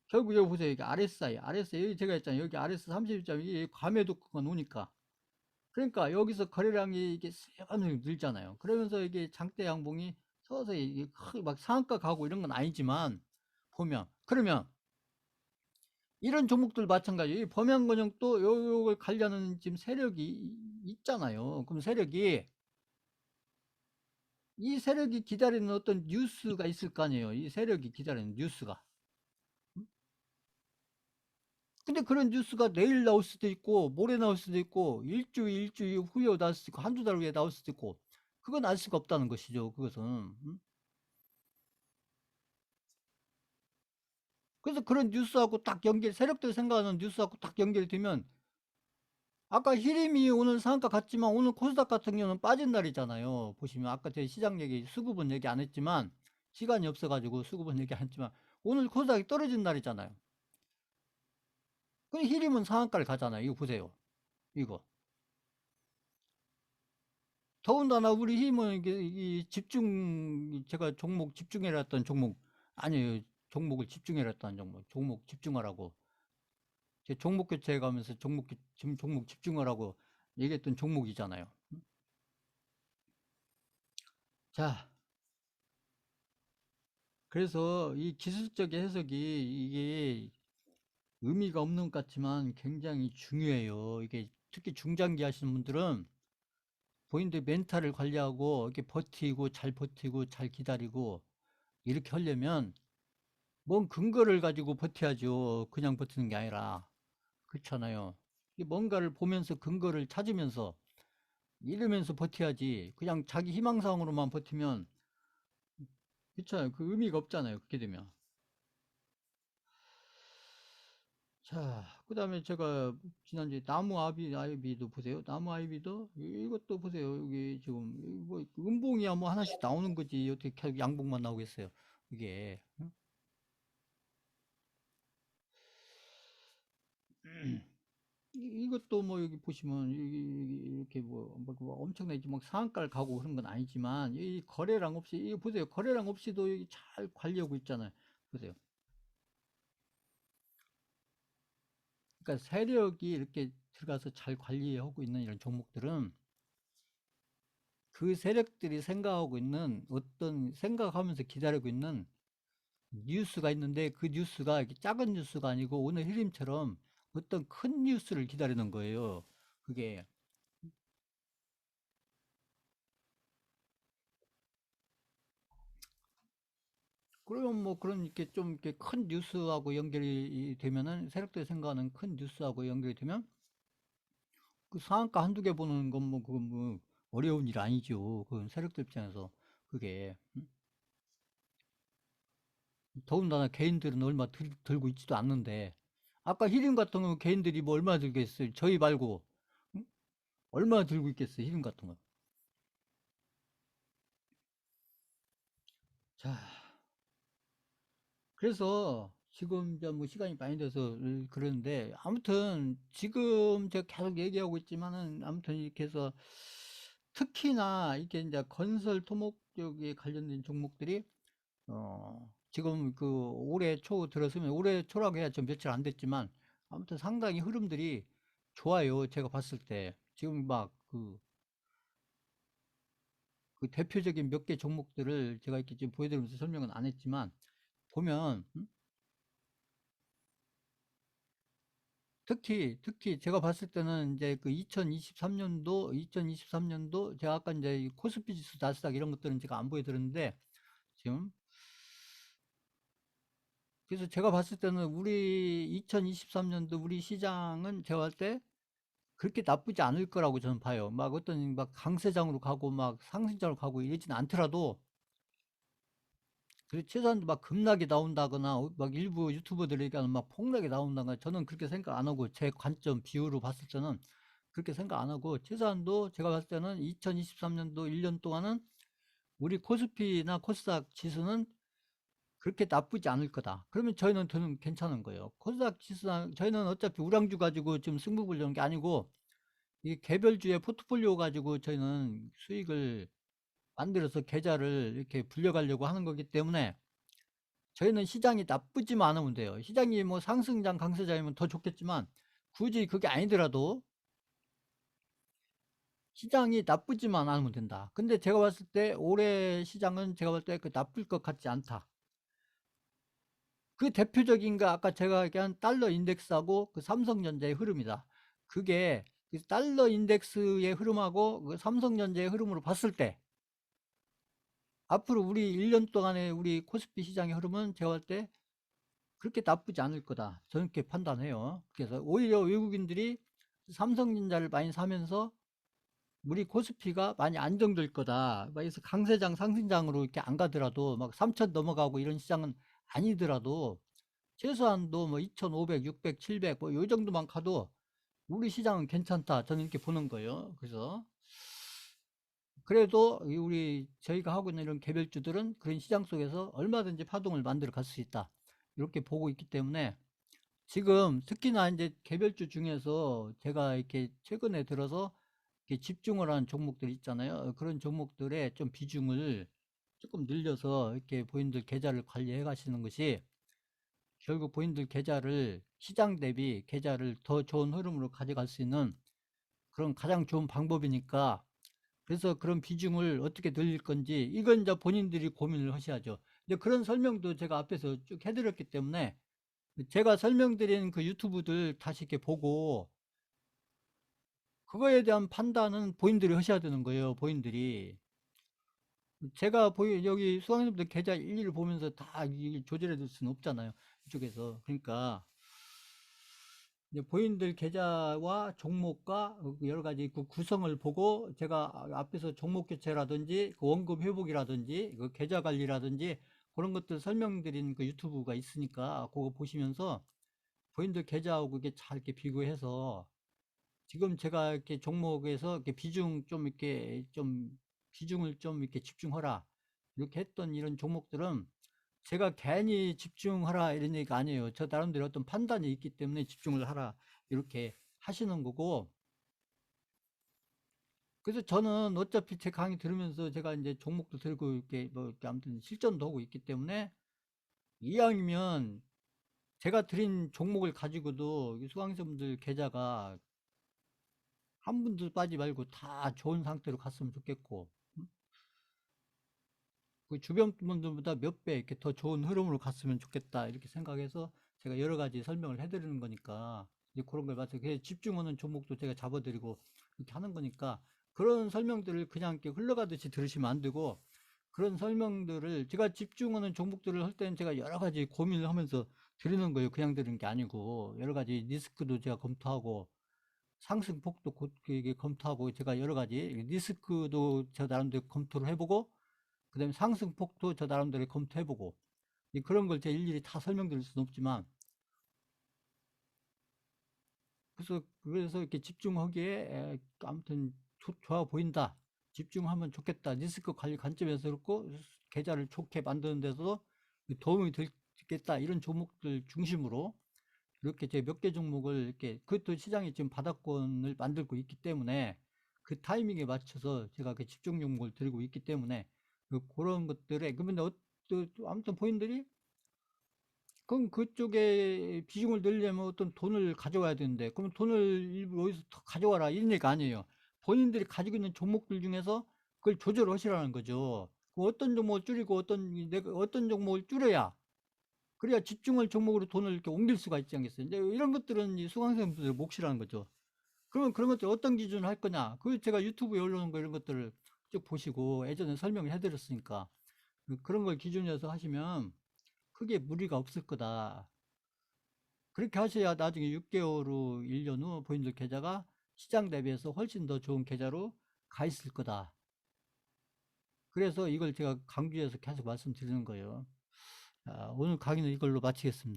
결국 여기 보세요. 이게 RSI. 여기 제가 했잖아요. 여기 RS 30점 이게 과매도가 노니까. 그러니까 여기서 거래량이 이게 세간히 늘잖아요. 그러면서 이게 장대 양봉이 서서히 이게 막 상한가 가고 이런 건 아니지만 보면. 그러면 이런 종목들 마찬가지. 범양건영도 요걸 관리하는 지금 세력이 있잖아요. 그럼 이 세력이 기다리는 어떤 뉴스가 있을 거 아니에요. 이 세력이 기다리는 뉴스가. 근데 그런 뉴스가 내일 나올 수도 있고 모레 나올 수도 있고 일주일 후에 나올 수도 있고 한두 달 후에 나올 수도 있고, 그건 알 수가 없다는 것이죠. 그것은. 그래서 그런 뉴스하고 딱 세력들 생각하는 뉴스하고 딱 연결이 되면, 아까 히림이 오늘 상한가 갔지만 오늘 코스닥 같은 경우는 빠진 날이잖아요. 보시면 아까 제 시장 얘기, 수급은 얘기 안 했지만, 시간이 없어가지고 수급은 얘기 안 했지만, 오늘 코스닥이 떨어진 날이잖아요. 근데 히림은 상한가를 가잖아요. 이거 보세요. 이거. 더군다나 우리 힘은 이게 제가 종목 집중해라 했던 종목, 아니에요. 종목을 집중해라 했던 종목 집중하라고. 제 종목 교체해 가면서 종목 집중하라고 얘기했던 종목이잖아요. 자, 그래서 이 기술적 해석이 이게 의미가 없는 것 같지만 굉장히 중요해요. 이게 특히 중장기 하시는 분들은 본인들 멘탈을 관리하고 이렇게 버티고 잘 버티고 잘 기다리고 이렇게 하려면 뭔 근거를 가지고 버텨야죠. 그냥 버티는 게 아니라. 그렇잖아요. 뭔가를 보면서 근거를 찾으면서 이러면서 버텨야지. 그냥 자기 희망사항으로만 버티면, 그렇잖아요. 그 의미가 없잖아요. 그렇게 되면. 자, 그 다음에 제가 지난주에 아이비도 보세요. 나무 아이비도 이것도 보세요. 여기 지금 뭐 음봉이야 뭐 하나씩 나오는 거지. 어떻게 계속 양봉만 나오겠어요. 이게. 이것도 뭐 여기 보시면 이렇게 뭐 엄청나게 막 상한가를 가고 그런 건 아니지만, 이 거래량 없이 이거 보세요. 거래량 없이도 여기 잘 관리하고 있잖아요. 보세요. 그러니까 세력이 이렇게 들어가서 잘 관리하고 있는 이런 종목들은 그 세력들이 생각하고 있는, 어떤 생각하면서 기다리고 있는 뉴스가 있는데, 그 뉴스가 이렇게 작은 뉴스가 아니고 오늘 흐림처럼 어떤 큰 뉴스를 기다리는 거예요. 그게. 그러면 뭐 그런 이렇게 좀 이렇게 큰 뉴스하고 연결이 되면은, 세력들이 생각하는 큰 뉴스하고 연결이 되면 그 상한가 한두 개 보는 건 뭐 그건 뭐 어려운 일 아니죠. 그 세력들 입장에서 그게. 더군다나 개인들은 얼마 들고 있지도 않는데, 아까 히림 같은 거 개인들이 뭐 얼마 들겠어요. 저희 말고. 응? 얼마 들고 있겠어요. 히림 같은 거. 자, 그래서 지금 이제 뭐 시간이 많이 돼서 그러는데, 아무튼 지금 제가 계속 얘기하고 있지만은, 아무튼 이렇게 해서 특히나 이게 이제 건설 토목 쪽에 관련된 종목들이 지금 그 올해 초 들었으면, 올해 초라고 해야 좀 며칠 안 됐지만 아무튼 상당히 흐름들이 좋아요. 제가 봤을 때 지금 막 그 대표적인 몇 개 종목들을 제가 이렇게 지금 보여드리면서 설명은 안 했지만, 보면 특히 제가 봤을 때는 이제 그 2023년도 제가 아까 이제 이 코스피 지수, 나스닥 이런 것들은 제가 안 보여드렸는데, 지금 그래서 제가 봤을 때는 우리 2023년도 우리 시장은 제가 봤을 때 그렇게 나쁘지 않을 거라고 저는 봐요. 막 어떤 막 강세장으로 가고 막 상승장으로 가고 이러진 않더라도, 그 최소한 막 급락이 나온다거나 막 일부 유튜버들 얘기하는 막 폭락이 나온다거나, 저는 그렇게 생각 안 하고, 제 관점 비율로 봤을 때는 그렇게 생각 안 하고, 최소한도 제가 봤을 때는 2023년도 1년 동안은 우리 코스피나 코스닥 지수는 그렇게 나쁘지 않을 거다. 그러면 저는 괜찮은 거예요. 코스닥 지수나 저희는 어차피 우량주 가지고 지금 승부 보려는 게 아니고, 이 개별주의 포트폴리오 가지고 저희는 수익을 만들어서 계좌를 이렇게 불려가려고 하는 거기 때문에, 저희는 시장이 나쁘지만 않으면 돼요. 시장이 뭐 상승장, 강세장이면 더 좋겠지만, 굳이 그게 아니더라도 시장이 나쁘지만 않으면 된다. 근데 제가 봤을 때 올해 시장은 제가 봤을 때 그 나쁠 것 같지 않다. 그 대표적인 게 아까 제가 얘기한 달러 인덱스하고 그 삼성전자의 흐름이다. 그게 그 달러 인덱스의 흐름하고 그 삼성전자의 흐름으로 봤을 때 앞으로 우리 1년 동안의 우리 코스피 시장의 흐름은 제가 볼 때 그렇게 나쁘지 않을 거다. 저는 그렇게 판단해요. 그래서 오히려 외국인들이 삼성전자를 많이 사면서 우리 코스피가 많이 안정될 거다. 그래서 강세장, 상승장으로 이렇게 안 가더라도 막 3천 넘어가고 이런 시장은 아니더라도 최소한도 뭐 2,500, 600, 700 뭐 요 정도만 가도 우리 시장은 괜찮다. 저는 이렇게 보는 거예요. 그래서 그래도 우리 저희가 하고 있는 이런 개별주들은 그런 시장 속에서 얼마든지 파동을 만들어 갈 수 있다. 이렇게 보고 있기 때문에 지금 특히나 이제 개별주 중에서 제가 이렇게 최근에 들어서 이렇게 집중을 한 종목들 있잖아요. 그런 종목들의 좀 비중을 조금 늘려서 이렇게 본인들 계좌를 관리해 가시는 것이 결국 본인들 계좌를 시장 대비 계좌를 더 좋은 흐름으로 가져갈 수 있는 그런 가장 좋은 방법이니까 그래서 그런 비중을 어떻게 늘릴 건지 이건 이제 본인들이 고민을 하셔야죠. 근데 그런 설명도 제가 앞에서 쭉 해드렸기 때문에 제가 설명드린 그 유튜브들 다시 이렇게 보고 그거에 대한 판단은 본인들이 하셔야 되는 거예요. 본인들이. 제가 여기 수강생분들 계좌 일일이 보면서 다 조절해 줄 수는 없잖아요. 이쪽에서. 그러니까 이제 본인들 계좌와 종목과 여러 가지 그 구성을 보고 제가 앞에서 종목 교체라든지 그 원금 회복이라든지 그 계좌 관리라든지 그런 것들 설명드린 그 유튜브가 있으니까 그거 보시면서 본인들 계좌하고 이게 잘 이렇게 비교해서 지금 제가 이렇게 종목에서 이렇게 비중을 좀 이렇게 집중하라 이렇게 했던 이런 종목들은 제가 괜히 집중하라 이런 얘기가 아니에요. 저 나름대로 어떤 판단이 있기 때문에 집중을 하라 이렇게 하시는 거고. 그래서 저는 어차피 제 강의 들으면서 제가 이제 종목도 들고 이렇게 뭐 이렇게 아무튼 실전도 하고 있기 때문에 이왕이면 제가 드린 종목을 가지고도 수강생분들 계좌가 한 분도 빠지 말고 다 좋은 상태로 갔으면 좋겠고, 그 주변 분들보다 몇 배 이렇게 더 좋은 흐름으로 갔으면 좋겠다 이렇게 생각해서 제가 여러 가지 설명을 해드리는 거니까 이제 그런 걸 봐서 집중하는 종목도 제가 잡아드리고 이렇게 하는 거니까 그런 설명들을 그냥 이렇게 흘러가듯이 들으시면 안 되고 그런 설명들을 제가 집중하는 종목들을 할 때는 제가 여러 가지 고민을 하면서 드리는 거예요. 그냥 드리는 게 아니고 여러 가지 리스크도 제가 검토하고 상승폭도 이게 검토하고 제가 여러 가지 리스크도 저 나름대로 검토를 해보고 그다음에 상승폭도 저 나름대로 검토해보고 그런 걸 제가 일일이 다 설명드릴 수는 없지만 그래서 이렇게 집중하기에 아무튼 좋아 보인다. 집중하면 좋겠다. 리스크 관리 관점에서 그렇고 계좌를 좋게 만드는 데서도 도움이 되겠다. 이런 종목들 중심으로 이렇게 제 몇 개 종목을 이렇게 그것도 시장이 지금 바닥권을 만들고 있기 때문에 그 타이밍에 맞춰서 제가 그 집중 종목을 들고 있기 때문에 그런 것들에 그러면 아무튼 본인들이 그럼 그쪽에 비중을 늘려면 어떤 돈을 가져와야 되는데 그럼 돈을 일부 어디서 더 가져와라 이런 얘기가 아니에요. 본인들이 가지고 있는 종목들 중에서 그걸 조절하시라는 거죠. 그 어떤 종목을 줄이고 내가 어떤 종목을 줄여야 그래야 집중할 종목으로 돈을 이렇게 옮길 수가 있지 않겠어요. 이제 이런 것들은 이 수강생분들의 몫이라는 거죠. 그러면 그런 것들 어떤 기준을 할 거냐. 그 제가 유튜브에 올려놓은 거 이런 것들을 쭉 보시고 예전에 설명을 해드렸으니까 그런 걸 기준으로 하시면 크게 무리가 없을 거다. 그렇게 하셔야 나중에 6개월 후, 1년 후 본인들 계좌가 시장 대비해서 훨씬 더 좋은 계좌로 가 있을 거다. 그래서 이걸 제가 강조해서 계속 말씀드리는 거예요. 오늘 강의는 이걸로 마치겠습니다.